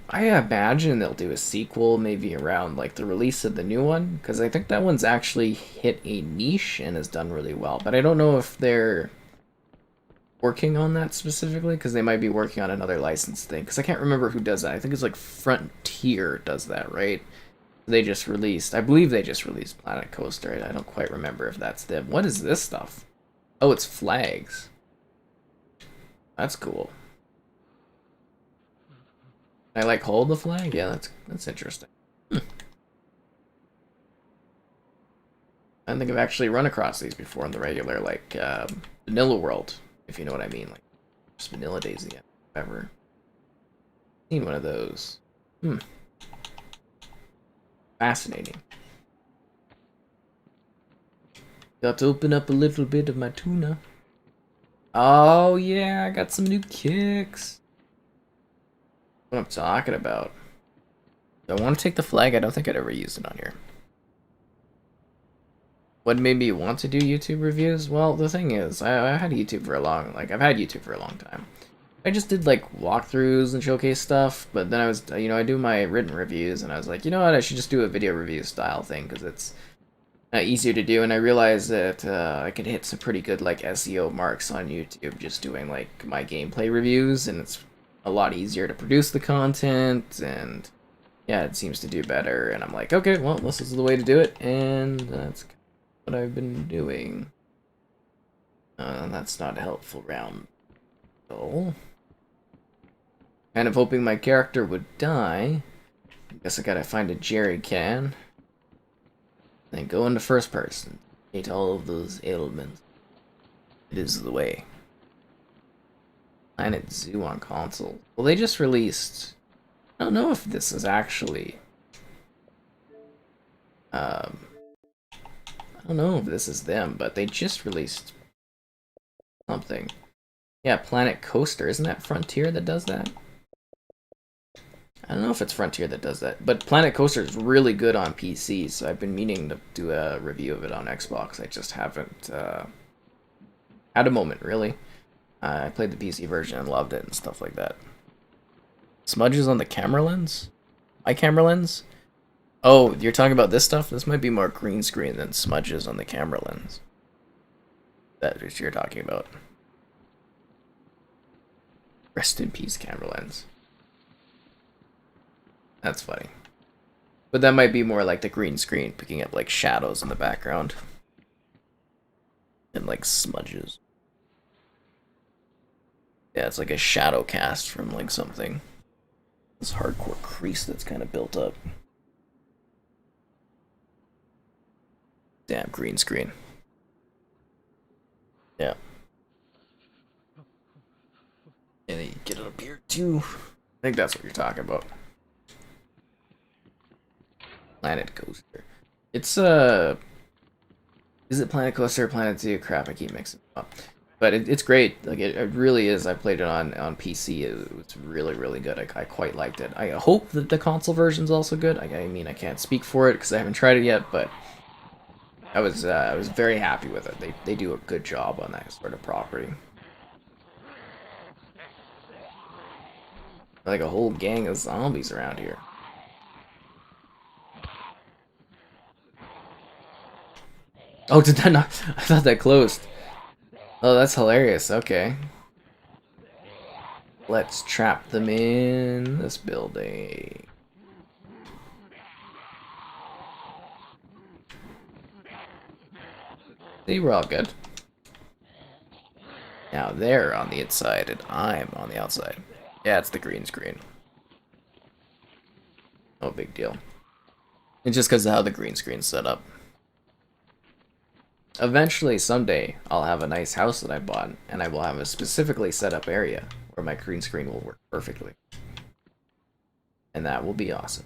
I imagine they'll do a sequel maybe around like the release of the new one, because I think that one's actually hit a niche and has done really well. But I don't know if they're working on that specifically, because they might be working on another license thing, because I can't remember who does that. I think it's like Frontier does that, right? I believe they just released Planet Coaster. I don't quite remember if that's them. What is this stuff? Oh, it's flags. That's cool. Can I hold the flag? Yeah, that's interesting. I don't think I've actually run across these before in the regular vanilla world, if you know what I mean. Like just vanilla DayZ again. Ever seen one of those? Fascinating. Got to open up a little bit of my tuna. Oh yeah, I got some new kicks. What I'm talking about. Do I want to take the flag? I don't think I'd ever used it on here. What made me want to do YouTube reviews? Well, the thing is, I had YouTube for I've had YouTube for a long time. I just did walkthroughs and showcase stuff, but then I do my written reviews, and I was like, you know what, I should just do a video review style thing, because it's easier to do, and I realized that I could hit some pretty good SEO marks on YouTube just doing my gameplay reviews, and it's a lot easier to produce the content, and yeah, it seems to do better, and I'm like, okay, well, this is the way to do it, and that's what I've been doing. That's not a helpful round, though. Kind of hoping my character would die. I guess I gotta find a jerry can. Then go into first person. Hate all of those ailments. It is the way. Planet Zoo on console. Well, they just released. I don't know if this is actually. I don't know if this is them, but they just released something. Yeah, Planet Coaster. Isn't that Frontier that does that? I don't know if it's Frontier that does that, but Planet Coaster is really good on PC, so I've been meaning to do a review of it on Xbox. I just haven't had a moment, really. I played the PC version and loved it and stuff like that. Smudges on the camera lens? My camera lens? Oh, you're talking about this stuff? This might be more green screen than smudges on the camera lens. That's what you're talking about. Rest in peace, camera lens. That's funny. But that might be more like the green screen, picking up like shadows in the background. And like smudges. Yeah, it's like a shadow cast from like something. This hardcore crease that's kind of built up. Damn, green screen. Yeah. And then you get it up here too. I think that's what you're talking about. Planet Coaster. It's is it Planet Coaster or Planet Zoo? Crap, I keep mixing them up. But it's great. Like it really is. I played it on PC. It was really, really good. I quite liked it. I hope that the console version's also good. I mean, I can't speak for it because I haven't tried it yet, but I was very happy with it. They do a good job on that sort of property. Like a whole gang of zombies around here. Oh, did that not? I thought that closed. Oh, that's hilarious. Okay. Let's trap them in this building. See, we're all good. Now they're on the inside and I'm on the outside. Yeah, it's the green screen. No big deal. It's just because of how the green screen's set up. Eventually, someday, I'll have a nice house that I bought, and I will have a specifically set up area where my green screen will work perfectly. And that will be awesome.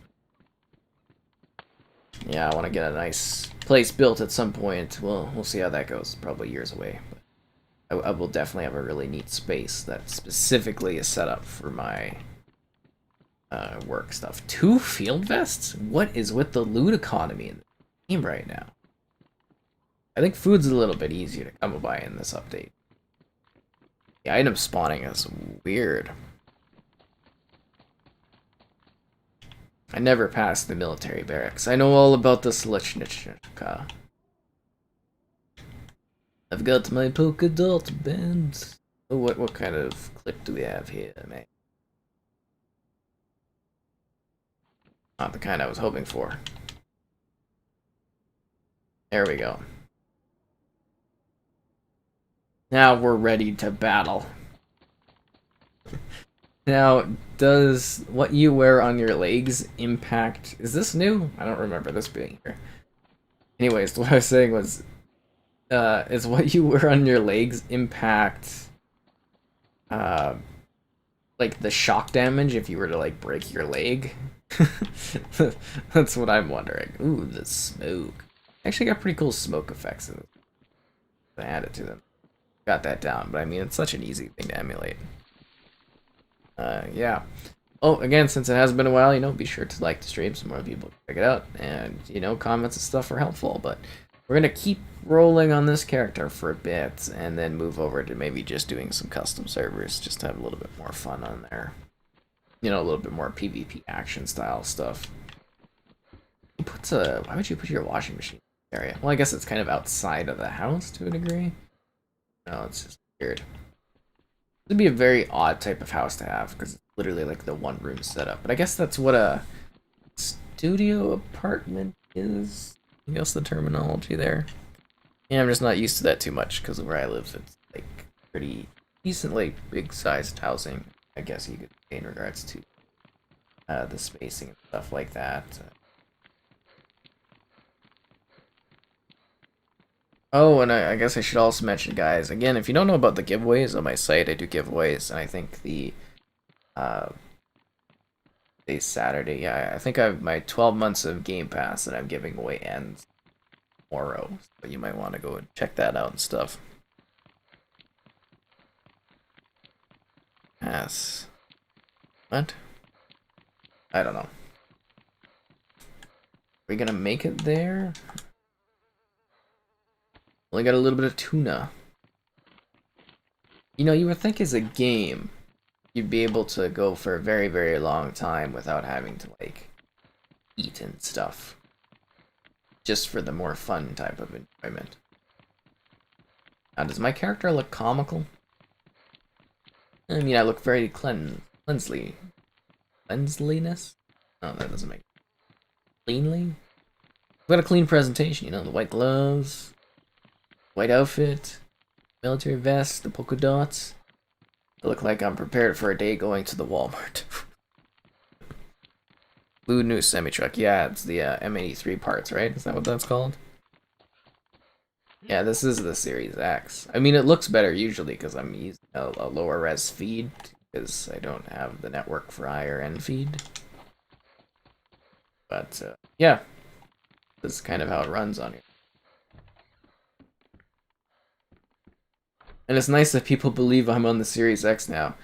Yeah, I want to get a nice place built at some point. Well, we'll see how that goes. Probably years away. But I will definitely have a really neat space that specifically is set up for my work stuff. 2 field vests? What is with the loot economy in the game right now? I think food's a little bit easier to come by in this update. The item spawning is weird. I never passed the military barracks. I know all about the Slichnichka. I've got my polka dot band. Oh, what kind of clip do we have here, man? Not the kind I was hoping for. There we go. Now we're ready to battle. Now, does what you wear on your legs impact... Is this new? I don't remember this being here. Anyways, what I was saying was... is what you wear on your legs impact... like, the shock damage if you were to, like, break your leg? That's what I'm wondering. Ooh, the smoke. Actually got pretty cool smoke effects in it. I added to them. Got that down, but I mean, it's such an easy thing to emulate. Yeah. Oh, again, since it has been a while, you know, be sure to like the stream so more people can check it out. And, you know, comments and stuff are helpful, but we're going to keep rolling on this character for a bit and then move over to maybe just doing some custom servers just to have a little bit more fun on there. You know, a little bit more PvP action style stuff. Why would you put your washing machine in this area? Well, I guess it's kind of outside of the house to a degree. No, it's just weird. It'd be a very odd type of house to have because it's literally like the one room setup. But I guess that's what a studio apartment is. I guess the terminology there. Yeah, I'm just not used to that too much because where I live, it's like pretty decently big sized housing. I guess you could say in regards to the spacing and stuff like that. Oh, and I guess I should also mention, guys, again, if you don't know about the giveaways on my site, I do giveaways, and I think the uh, today's Saturday. Yeah, I think I've my 12 months of Game Pass that I'm giving away ends tomorrow, so you might want to go and check that out and stuff. Yes. What? I don't know. Are we gonna make it there? Only got a little bit of tuna. You know, you would think as a game, you'd be able to go for a very, very long time without having to, like, eat and stuff. Just for the more fun type of enjoyment. Now, does my character look comical? I mean, I look very cleansly. Cleansliness? No, that doesn't make cleanly? I've got a clean presentation, you know, the white gloves, white outfit, military vest, the polka dots. I look like I'm prepared for a day going to the Walmart. Blue new semi-truck. Yeah, it's the M83 parts, right? Is that what that's called? Yeah, this is the Series X. I mean, it looks better usually because I'm using a lower res feed because I don't have the network for higher end feed. But yeah, this is kind of how it runs on here. And it's nice that people believe I'm on the Series X now.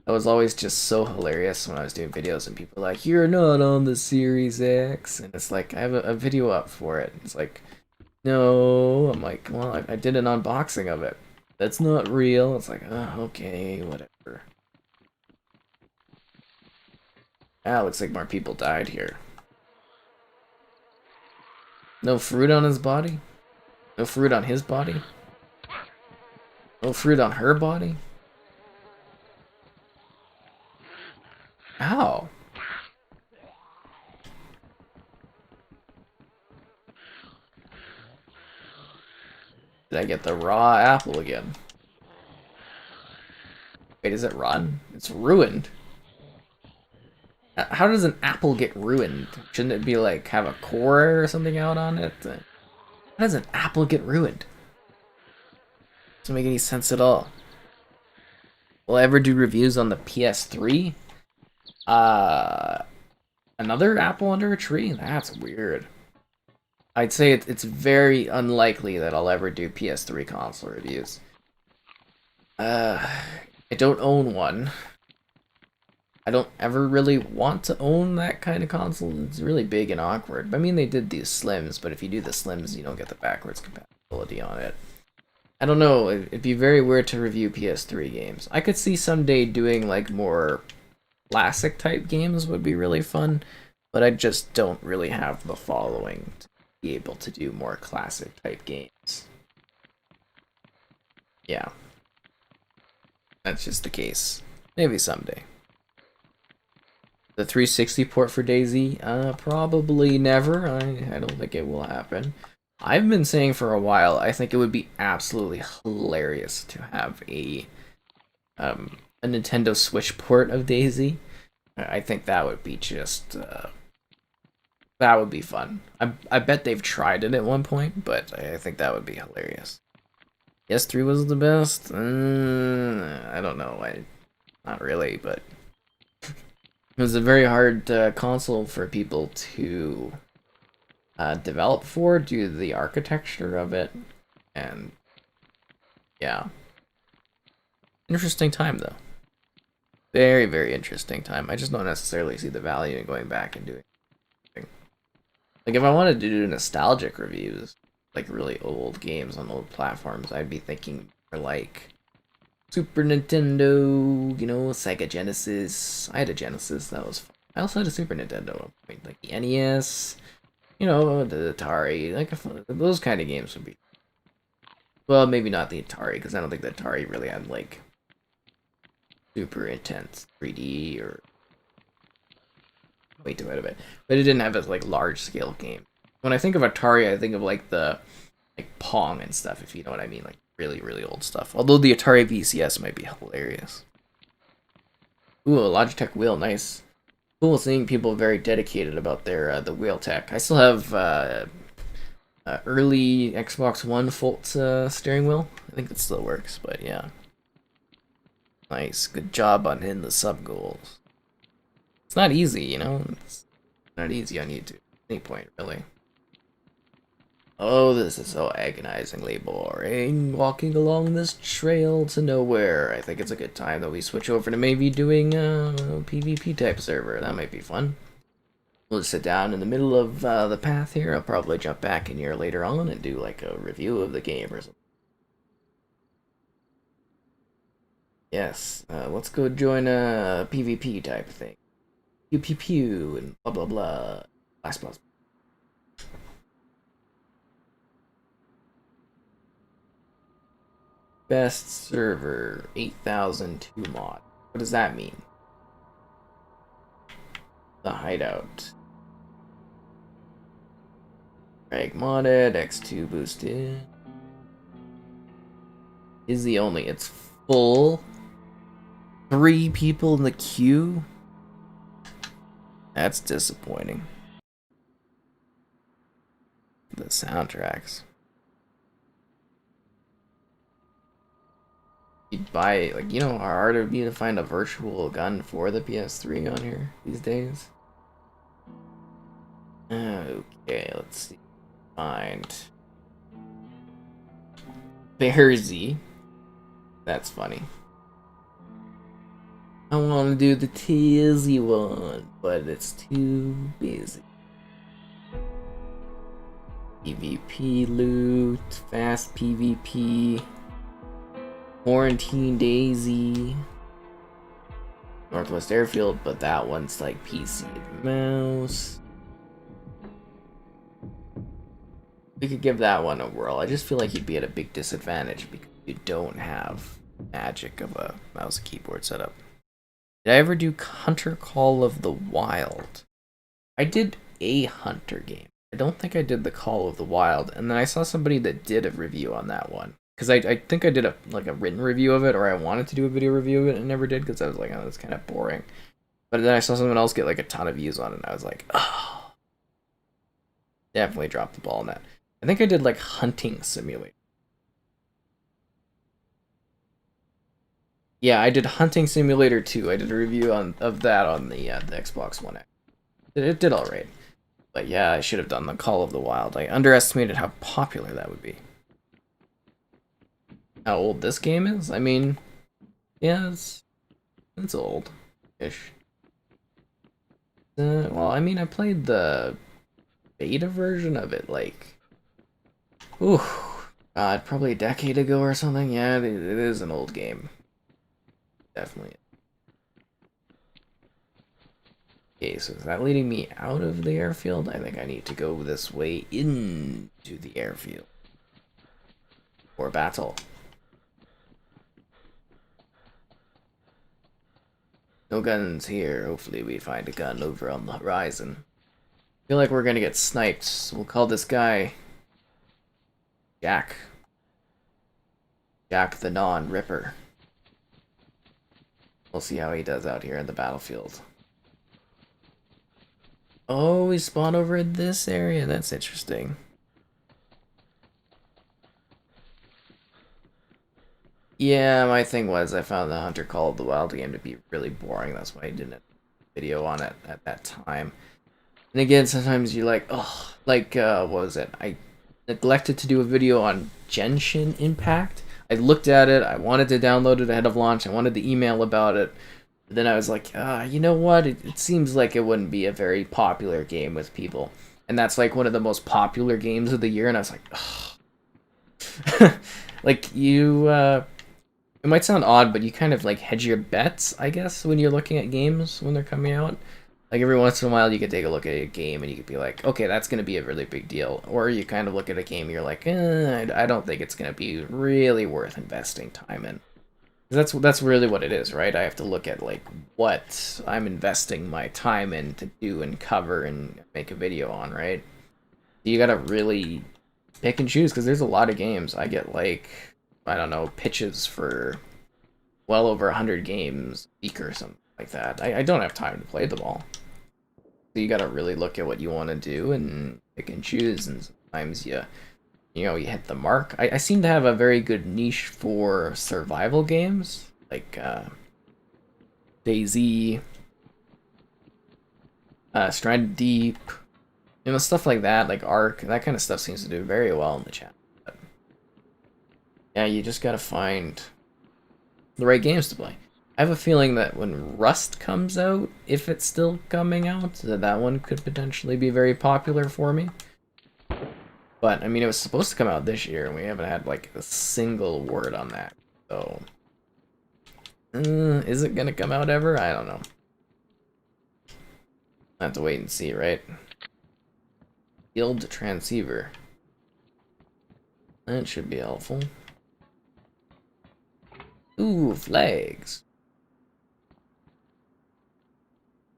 That was always just so hilarious when I was doing videos and people were like, "You're not on the Series X." And it's like, I have a video up for it. It's like, no. I'm like, well, I did an unboxing of it. That's not real. It's like, oh, okay, whatever. Ah, looks like more people died here. No fruit on his body? No fruit on his body? No fruit on her body? Ow. Did I get the raw apple again? Wait, is it rotten? It's ruined. How does an apple get ruined? Shouldn't it be like have a core or something out on it? How does an apple get ruined? Doesn't make any sense at all. Will I ever do reviews on the PS3? Another apple under a tree? That's weird. I'd say it's very unlikely that I'll ever do PS3 console reviews. I don't own one. I don't ever really want to own that kind of console. It's really big and awkward. I mean, they did these Slims, but if you do the Slims, you don't get the backwards compatibility on it. I don't know. It'd be very weird to review PS3 games. I could see someday doing like more classic type games would be really fun, but I just don't really have the following to be able to do more classic type games. Yeah. That's just the case. Maybe someday. The 360 port for DayZ? Probably never. I don't think it will happen. I've been saying for a while, I think it would be absolutely hilarious to have a Nintendo Switch port of DayZ. I think that would be just that would be fun. I bet they've tried it at one point, but I think that would be hilarious. S3 was the best. I don't know. Not really, but it was a very hard console for people to develop for due to the architecture of it, and yeah, interesting time though. Very, very interesting time. I just don't necessarily see the value in going back and doing anything. Like if I wanted to do nostalgic reviews, like really old games on old platforms, I'd be thinking more like Super Nintendo, you know, Sega Genesis. I had a Genesis, that was fun. I also had a Super Nintendo at one point, like the NES, you know, the Atari, like those kind of games would be. Well, maybe not the Atari, because I don't think the Atari really had like super intense 3D or way too out of it, but it didn't have a like large scale game. When I think of Atari, I think of like the Pong and stuff, if you know what I mean, like really, really old stuff. Although the Atari VCS might be hilarious. Ooh, a Logitech wheel, nice. Cool seeing people very dedicated about their the wheel tech. I still have early Xbox One Forza steering wheel. I think it still works, but yeah. Nice, good job on hitting the sub goals. It's not easy, you know? It's not easy on YouTube. Any point, really. Oh, this is so agonizingly boring. Walking along this trail to nowhere. I think it's a good time that we switch over to maybe doing a PvP type server. That might be fun. We'll just sit down in the middle of the path here. I'll probably jump back in here later on and do like a review of the game or something. Yes, let's go join a PvP type thing. Pew pew pew and blah blah blah. Blast blast. Best server 8002 mod. What does that mean? The hideout. Drag modded, X2 boosted. Is the only. It's full. 3 people in the queue? That's disappointing. The soundtracks. You'd buy, like, you know how hard it would be to find a virtual gun for the PS3 on here these days? Okay, let's see. Find DayZ. That's funny. I want to do the Tizzy one, but it's too busy. PvP loot, fast PvP, quarantine DayZ, Northwest Airfield, but that one's like PC and mouse. We could give that one a whirl. I just feel like you'd be at a big disadvantage because you don't have magic of a mouse and keyboard setup. Did I ever do Hunter Call of the Wild? I did a Hunter game. I don't think I did the Call of the Wild, and then I saw somebody that did a review on that one. Because I think I did a written review of it, or I wanted to do a video review of it and never did because I was like, oh, that's kind of boring. But then I saw someone else get like a ton of views on it, and I was like, oh. Definitely dropped the ball on that. I think I did like Hunting Simulator. Yeah, I did Hunting Simulator 2. I did a review of that on the Xbox One X. It did alright. But yeah, I should have done the Call of the Wild. I underestimated how popular that would be. How old this game is? I mean, yeah, it's old-ish. Well, I mean, I played the beta version of it, like, ooh, God, probably a decade ago or something. Yeah, it is an old game. Definitely. Okay, so is that leading me out of the airfield? I think I need to go this way into the airfield. For battle. No guns here. Hopefully we find a gun over on the horizon. I feel like we're gonna get sniped, so we'll call this guy Jack. Jack the Non-Ripper. We'll see how he does out here in the battlefield. Oh, we spawned over in this area. That's interesting. Yeah, my thing was I found the Hunter Call of the Wild game to be really boring. That's why I didn't video on it at that time. And again, sometimes you're like, oh, like, what was it? I neglected to do a video on Genshin Impact. I looked at it, I wanted to download it ahead of launch, I wanted the email about it. But then I was like, you know what? It seems like it wouldn't be a very popular game with people. And that's like one of the most popular games of the year, and I was like, ugh. Like, you, it might sound odd, but you kind of like hedge your bets, I guess, when you're looking at games when they're coming out. Like every once in a while, you could take a look at a game and you could be like, okay, that's going to be a really big deal. Or you kind of look at a game and you're like, I don't think it's going to be really worth investing time in. That's really what it is, right? I have to look at like what I'm investing my time in to do and cover and make a video on, right? You got to really pick and choose because there's a lot of games. I get like, I don't know, pitches for well over 100 games a week or something like that. I don't have time to play them all. So you gotta really look at what you want to do and pick and choose, and sometimes you know, you hit the mark. I seem to have a very good niche for survival games, like DayZ, Stranded Deep, you know, stuff like that, like Ark. That kind of stuff seems to do very well in the chat. But yeah, you just gotta find the right games to play. I have a feeling that when Rust comes out, if it's still coming out, that one could potentially be very popular for me. But, I mean, it was supposed to come out this year, and we haven't had, like, a single word on that. So, is it gonna come out ever? I don't know. I have to wait and see, right? Field transceiver. That should be helpful. Ooh, flags.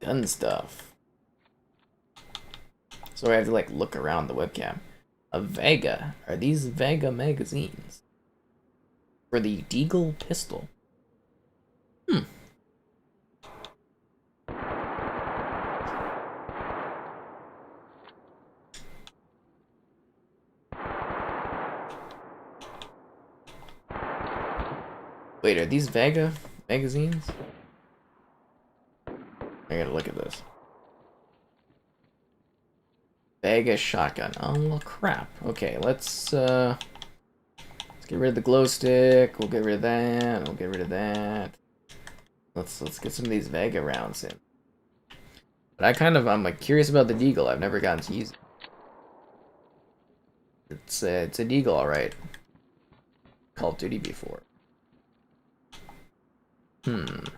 Gun stuff. So I have to, like, look around the webcam. A Vega. Are these Vega magazines? For the Deagle pistol. Wait, are these Vega magazines? I gotta look at this. Vega shotgun. Oh crap. Okay, let's get rid of the glow stick. We'll get rid of that. We'll get rid of that. Let's get some of these Vega rounds in. But I'm like curious about the Deagle. I've never gotten to use it. It's a Deagle, all right. Call of Duty before. Get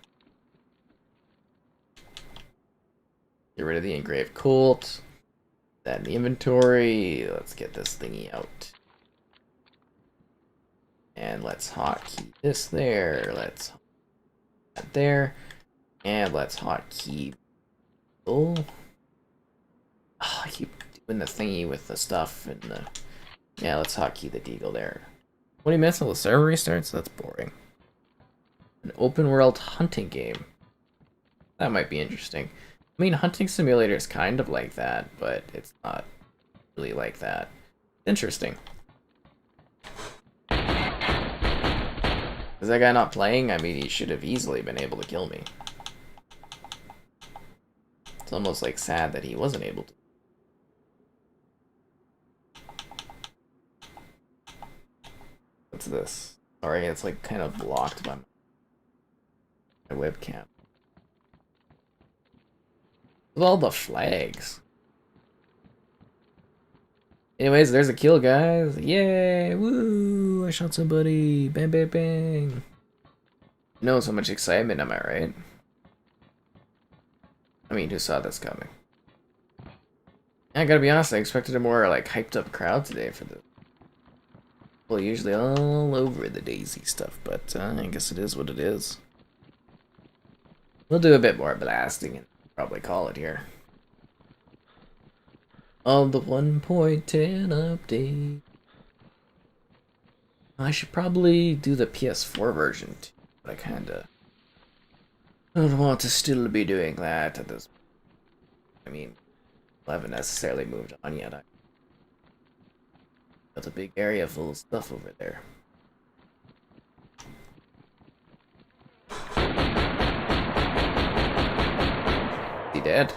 rid of the engraved Colt. That in the inventory. Let's get this thingy out. And let's hotkey this there. Let's that there. And let's hotkey. Oh, I keep doing the thingy with the stuff and the. Yeah, let's hotkey the Deagle there. What do you miss? All the server restarts? That's boring. An open world hunting game. That might be interesting. I mean, Hunting Simulator is kind of like that, but it's not really like that. Interesting. Is that guy not playing? I mean, he should have easily been able to kill me. It's almost like sad that he wasn't able to. What's this? Sorry, it's like kind of blocked by my webcam. With all the flags. Anyways, there's a kill, guys. Yay! Woo! I shot somebody. Bang, bang, bang. No, so much excitement, am I right? I mean, who saw this coming? I gotta be honest, I expected a more, like, hyped up crowd today for this. Well, usually all over the DayZ stuff, but I guess it is what it is. We'll do a bit more blasting and probably call it here. On the 1.10 update. I should probably do the PS4 version too, but I kinda don't want to still be doing that at this. I mean, I haven't necessarily moved on yet. Got a big area full of stuff over there. Is he dead?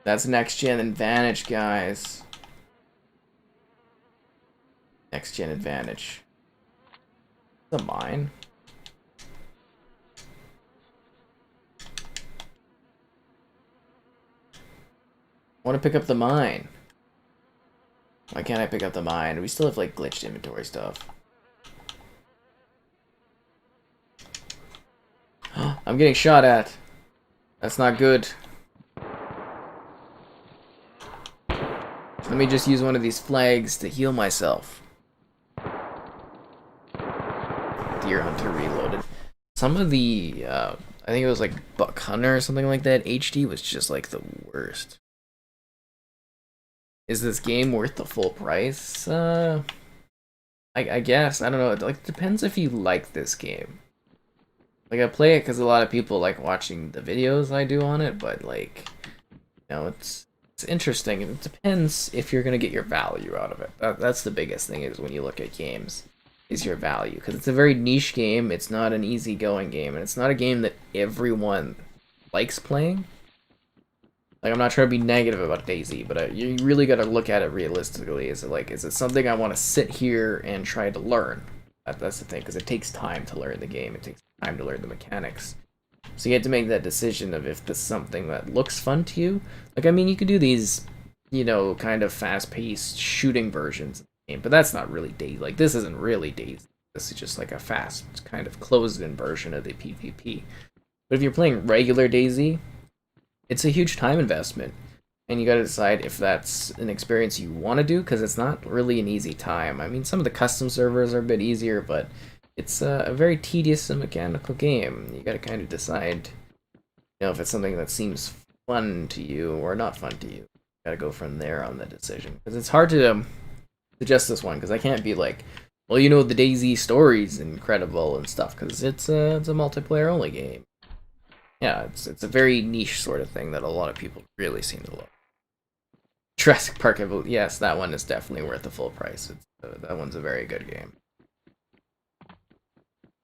That's next gen advantage, guys. Next gen advantage. The mine. I want to pick up the mine. Why can't I pick up the mine? We still have like glitched inventory stuff. I'm getting shot at. That's not good. Let me just use one of these flags to heal myself. Deer Hunter Reloaded. Some of the, I think it was like Buck Hunter or something like that, HD was just like the worst. Is this game worth the full price? I guess. I don't know. It like depends if you like this game. Like I play it because a lot of people like watching the videos I do on it, but like, it's interesting. It depends if you're gonna get your value out of it. That's the biggest thing is when you look at games, is your value, because it's a very niche game. It's not an easygoing game, and it's not a game that everyone likes playing. Like, I'm not trying to be negative about DayZ, but you really got to look at it realistically. Is it something I want to sit here and try to learn? That's the thing, because it takes time to learn the game. It takes time to learn the mechanics. So you have to make that decision of if this is something that looks fun to you. Like, I mean, you could do these, kind of fast-paced shooting versions of the game, but that's not really DayZ. Like, this isn't really DayZ. This is just like a fast, kind of closed-in version of the PvP. But if you're playing regular DayZ, it's a huge time investment, and you got to decide if that's an experience you want to do, because it's not really an easy time. I mean, some of the custom servers are a bit easier, but it's a very tedious and mechanical game. You got to kind of decide, if it's something that seems fun to you or not fun to you. Got to go from there on the decision, because it's hard to suggest this one, because I can't be like, well, the DayZ story's incredible and stuff, because it's a multiplayer only game. Yeah, it's a very niche sort of thing that a lot of people really seem to love. Jurassic Park Evolution, yes, that one is definitely worth the full price. That one's a very good game.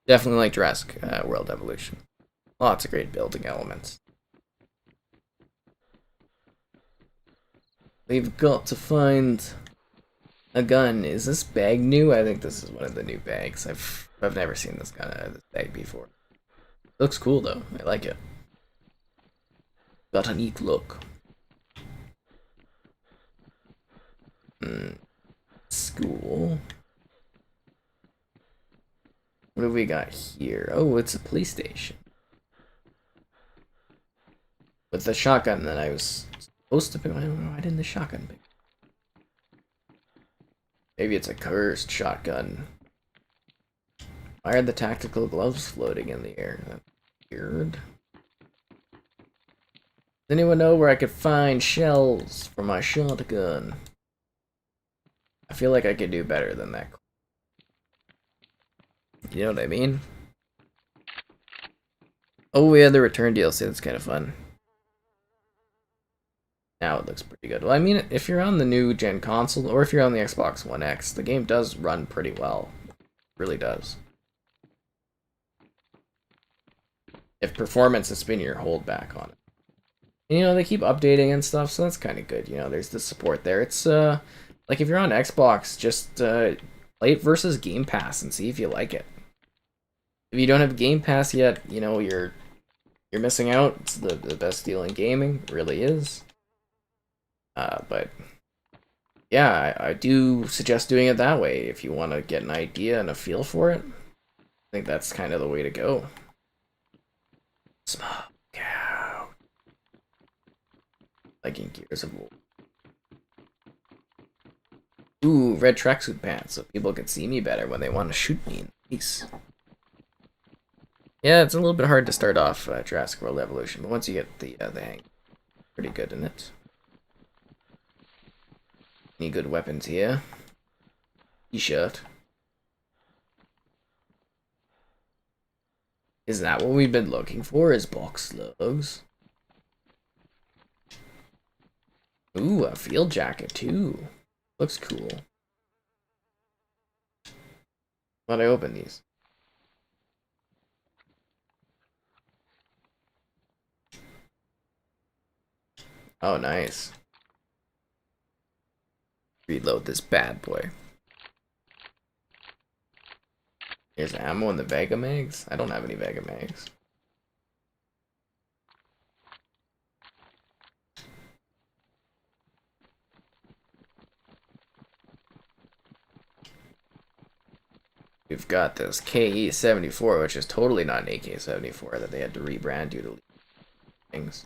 Definitely like Jurassic World Evolution. Lots of great building elements. We've got to find a gun. Is this bag new? I think this is one of the new bags. I've never seen this bag before. Looks cool though. I like it. Got a neat look. School. What have we got here? Oh, it's a police station. With the shotgun that I was supposed to pick. I don't know. Why didn't the shotgun pick? Maybe it's a cursed shotgun. Why are the tactical gloves floating in the air? That's weird. Does anyone know where I could find shells for my shotgun? I feel like I could do better than that. You know what I mean? Oh, yeah, the return DLC. That's kind of fun. Now it looks pretty good. Well, I mean, if you're on the new gen console, or if you're on the Xbox One X, the game does run pretty well. It really does. If performance has been your holdback on it. And, they keep updating and stuff, so that's kind of good. There's the support there. It's, like, if you're on Xbox, just play it versus Game Pass and see if you like it. If you don't have Game Pass yet, you're missing out. It's the best deal in gaming. It really is. But yeah, I do suggest doing it that way if you want to get an idea and a feel for it. I think that's kind of the way to go. Smoke out. Like in Gears of War. Ooh, red tracksuit pants, so people can see me better when they want to shoot me in the face. Yeah, it's a little bit hard to start off Jurassic World Evolution, but once you get the hang, pretty good in it. Any good weapons here? T-shirt. Is that what we've been looking for? Is box slugs? Ooh, a field jacket too. Looks cool. Why'd I open these? Oh, nice. Reload this bad boy. Here's ammo in the Vega mags. I don't have any Vega mags. We've got this KE-74, which is totally not an AK-74 that they had to rebrand due to things.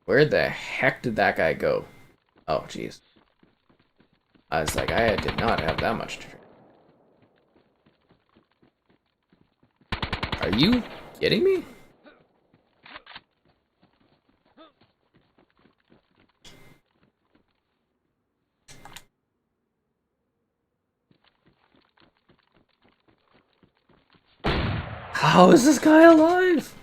Where the heck did that guy go? Oh, jeez. I was like, I did not have that much to drink. Are you kidding me? How is this guy alive?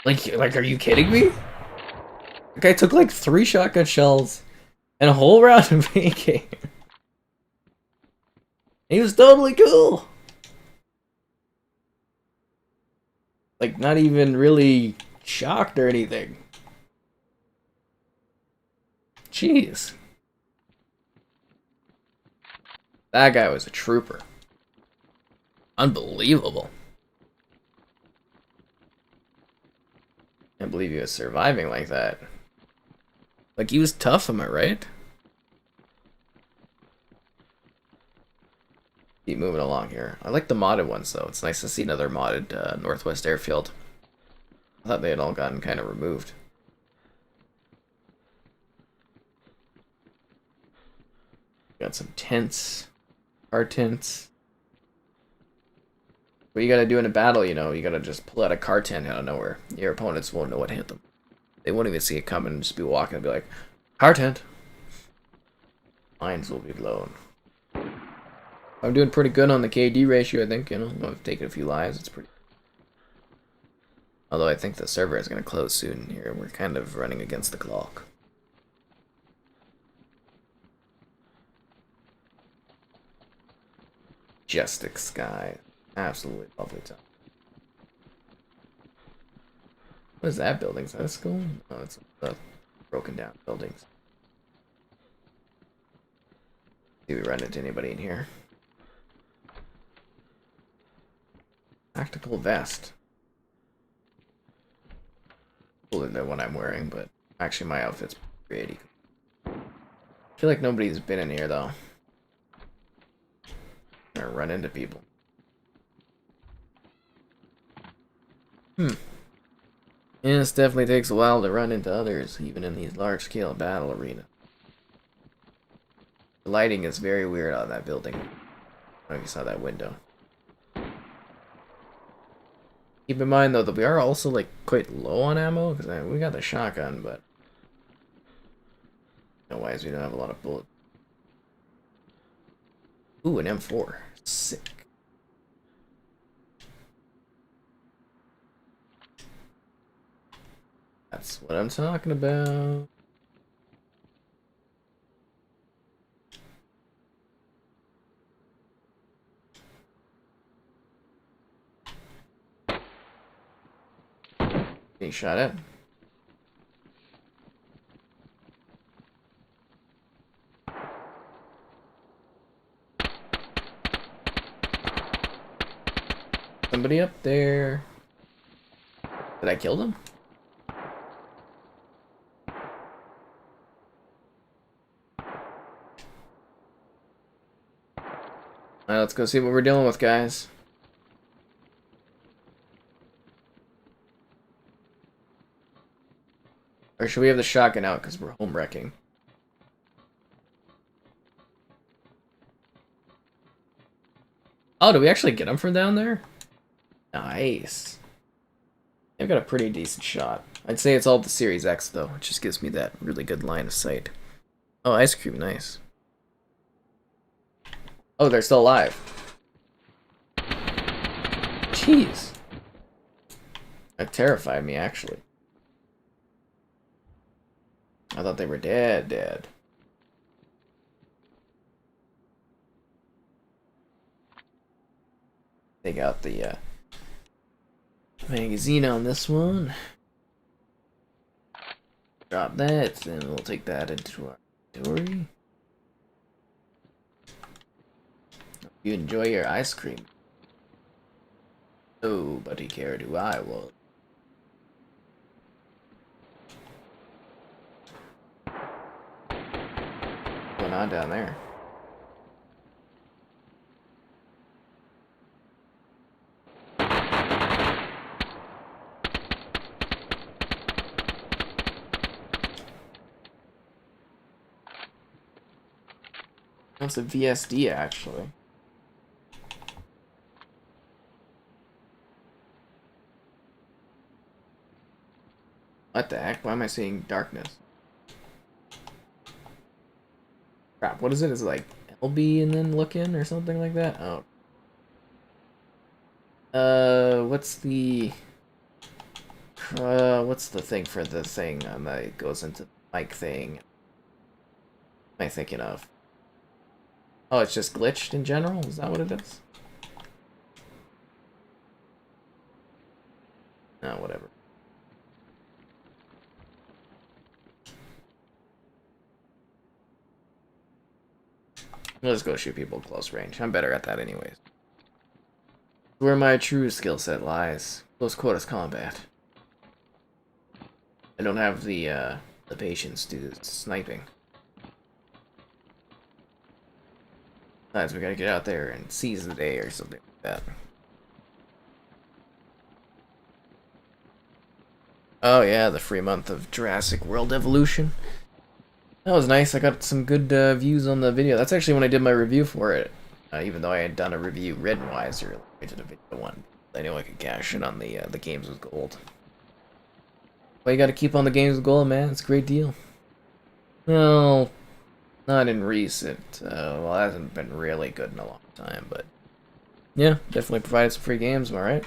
Like, are you kidding me? The guy took like 3 shotgun shells and a whole round of AK. He was totally cool. Like, not even really shocked or anything. Jeez. That guy was a trooper. Unbelievable. Can't believe he was surviving like that. Like, he was tough, am I right? Keep moving along here. I like the modded ones, though. It's nice to see another modded Northwest Airfield. I thought they had all gotten kind of removed. Got some tents. Car tents. What you gotta do in a battle, you know, you gotta just pull out a car tent out of nowhere. Your opponents won't know what hit them. They won't even see it coming and just be walking and be like, car tent. Mines will be blown. I'm doing pretty good on the KD ratio, I think, you know. I've taken a few lives, it's pretty... Although I think the server is gonna close soon here. We're kind of running against the clock. Majestic sky. Absolutely lovely time. What is that building? Is that a school? Oh, it's the broken down buildings. Do we run into anybody in here? Tactical vest. Cooler than the one I'm wearing, but actually my outfit's pretty. I feel like nobody's been in here though. I'm gonna run into people. Yeah, this definitely takes a while to run into others, even in these large-scale battle arenas. The lighting is very weird on that building. I don't know if you saw that window. Keep in mind, though, that we are also, like, quite low on ammo, because we got the shotgun, but... Otherwise, we don't have a lot of bullets. Ooh, an M4. Sick. That's what I'm talking about. Getting shot at. Somebody up there. Did I kill them? Alright, let's go see what we're dealing with, guys. Or should we have the shotgun out because we're home wrecking? Oh, did we actually get him from down there? Nice. I've got a pretty decent shot. I'd say it's all the Series X, though. It just gives me that really good line of sight. Oh, ice cream, nice. Oh, they're still alive. Jeez. That terrified me, actually. I thought they were dead. Take out the magazine on this one. Drop that, then we'll take that into our inventory. You enjoy your ice cream. Nobody cared who I was. What's going on down there? That's a VSD, actually. What the heck? Why am I seeing darkness? Crap, what is it? Is it like be and then look in or something like that. Oh. What's the thing for the thing that goes into the mic thing? What am I thinking of? Oh, it's just glitched in general? Is that what it is? No, whatever. Let's go shoot people close range. I'm better at that anyways. Where my true skill set lies. Close quarters combat. I don't have the patience to do sniping. Besides, we gotta get out there and seize the day or something like that. Oh yeah, the free month of Jurassic World Evolution. That was nice. I got some good views on the video. That's actually when I did my review for it. Even though I had done a review written-wise earlier, I did a video one. I knew I could cash in on the games with gold. Well, you gotta keep on the games with gold, man. It's a great deal. Well, not in recent. Well, it hasn't been really good in a long time, but yeah, definitely provided some free games, am I right?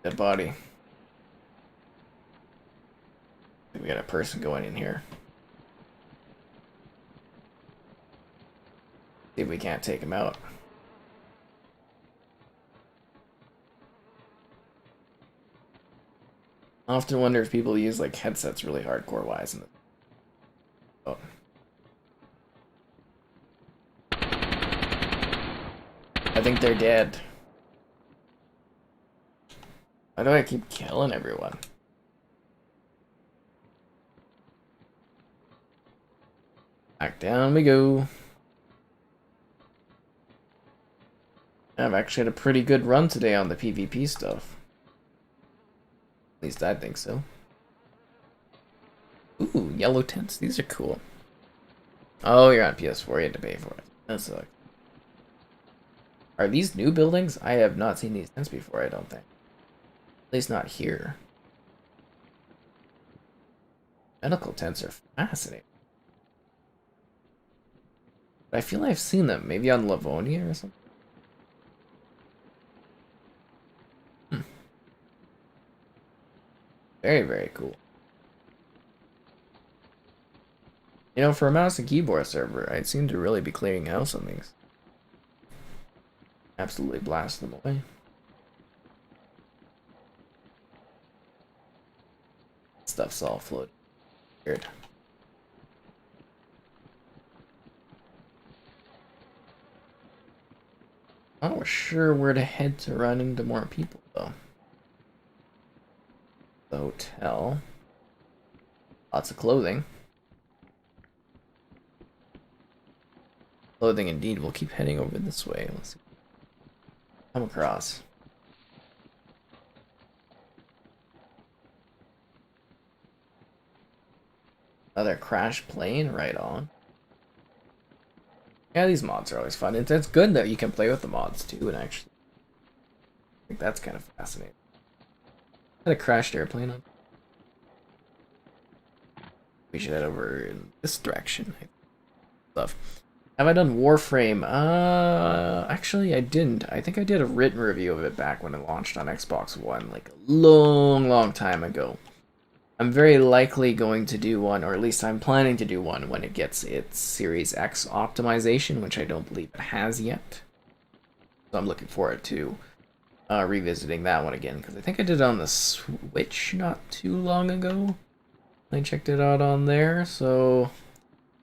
Dead body. We got a person going in here. See if we can't take him out. I often wonder if people use like headsets really hardcore wise in the oh. I think they're dead. Why do I keep killing everyone? Back down we go. I've actually had a pretty good run today on the PvP stuff. At least I think so. Ooh, yellow tents. These are cool. Oh, you're on PS4. You had to pay for it. That sucks. Are these new buildings? I have not seen these tents before, I don't think. At least not here. Medical tents are fascinating. But I feel like I've seen them. Maybe on Livonia or something. Very, very cool. You know, for a mouse and keyboard server, I'd seem to really be clearing house on these. Absolutely blast them away. Stuff's all floating. Weird. Not sure where to head to run into more people, though. The hotel. Lots of clothing. Clothing indeed. We'll keep heading over this way. Let's see. Come across. Another crash plane, right on. Yeah, these mods are always fun. It's good that you can play with the mods too, and actually, I think that's kind of fascinating. Had a crashed airplane on. We should head over in this direction. Stuff. Have I done Warframe? Actually, I didn't. I think I did a written review of it back when it launched on Xbox One, like a long, long time ago. I'm very likely going to do one, or at least I'm planning to do one when it gets its Series X optimization, which I don't believe it has yet. So I'm looking forward to revisiting that one again, because I think I did it on the Switch not too long ago. I checked it out on there, so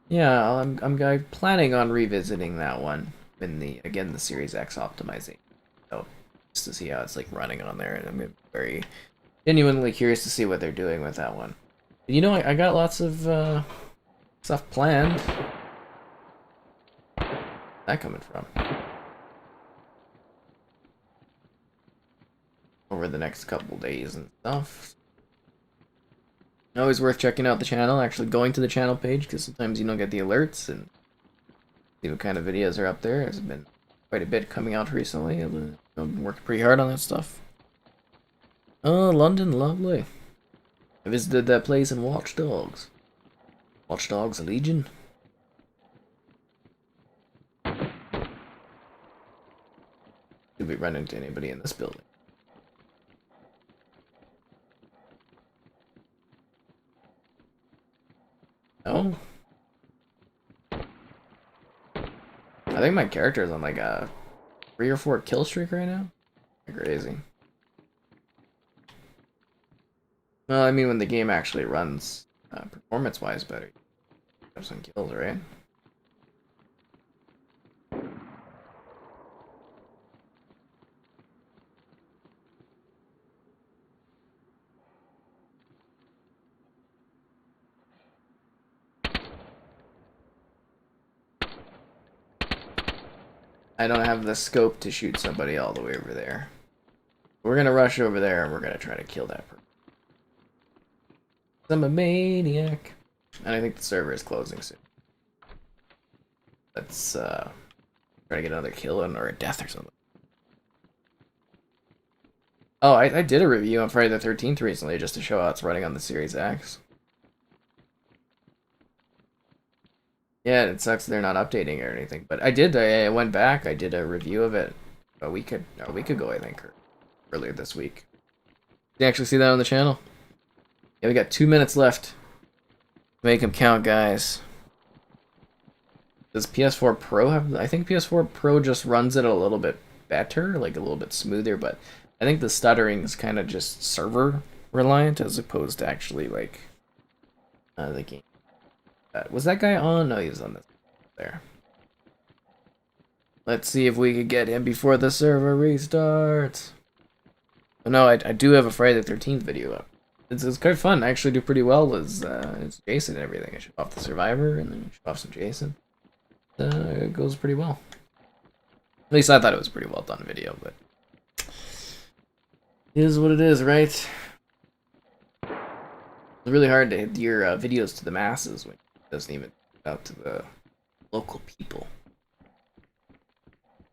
yeah, I'm planning on revisiting that one in the Series X optimization. So just to see how it's like running on there, and I'm very genuinely curious to see what they're doing with that one. You know, I got lots of stuff planned. Where's that coming from? Over the next couple days and stuff. Always worth checking out the channel, actually going to the channel page, because sometimes you don't get the alerts and see what kind of videos are up there. There's been quite a bit coming out recently. I've been working pretty hard on that stuff. Oh, London, lovely. I visited that place in Watch Dogs. Watch Dogs Legion. Did we run into anybody in this building? No? I think my character is on like a 3 or 4 kill streak right now. Crazy. Well, I mean, when the game actually runs performance-wise better, you have some kills, right? I don't have the scope to shoot somebody all the way over there. We're gonna rush over there and we're gonna try to kill that person. I'm a maniac. And I think the server is closing soon. Let's try to get another kill or a death or something. Oh, I did a review on Friday the 13th recently just to show how it's running on the Series X. Yeah, it sucks they're not updating it or anything. But I went back, I did a review of it a week ago, I think, or earlier this week. Did you actually see that on the channel? Yeah, we got 2 minutes left. Make them count, guys. Does PS4 Pro have... I think PS4 Pro just runs it a little bit better, like a little bit smoother, but I think the stuttering is kind of just server reliant as opposed to actually, like, the game. Was that guy on? No, he was on this. There. Let's see if we could get him before the server restarts. Oh, no, I do have a Friday the 13th video up. It's quite fun. I actually do pretty well as Jason and everything. I show off the Survivor and then show off some Jason. It goes pretty well. At least I thought it was a pretty well done video, but it is what it is, right? It's really hard to hit your videos to the masses when it doesn't even get out to the local people.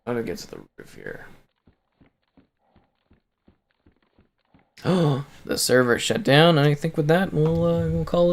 How do I get to the roof here? Oh, the server shut down. I think with that, we'll call it.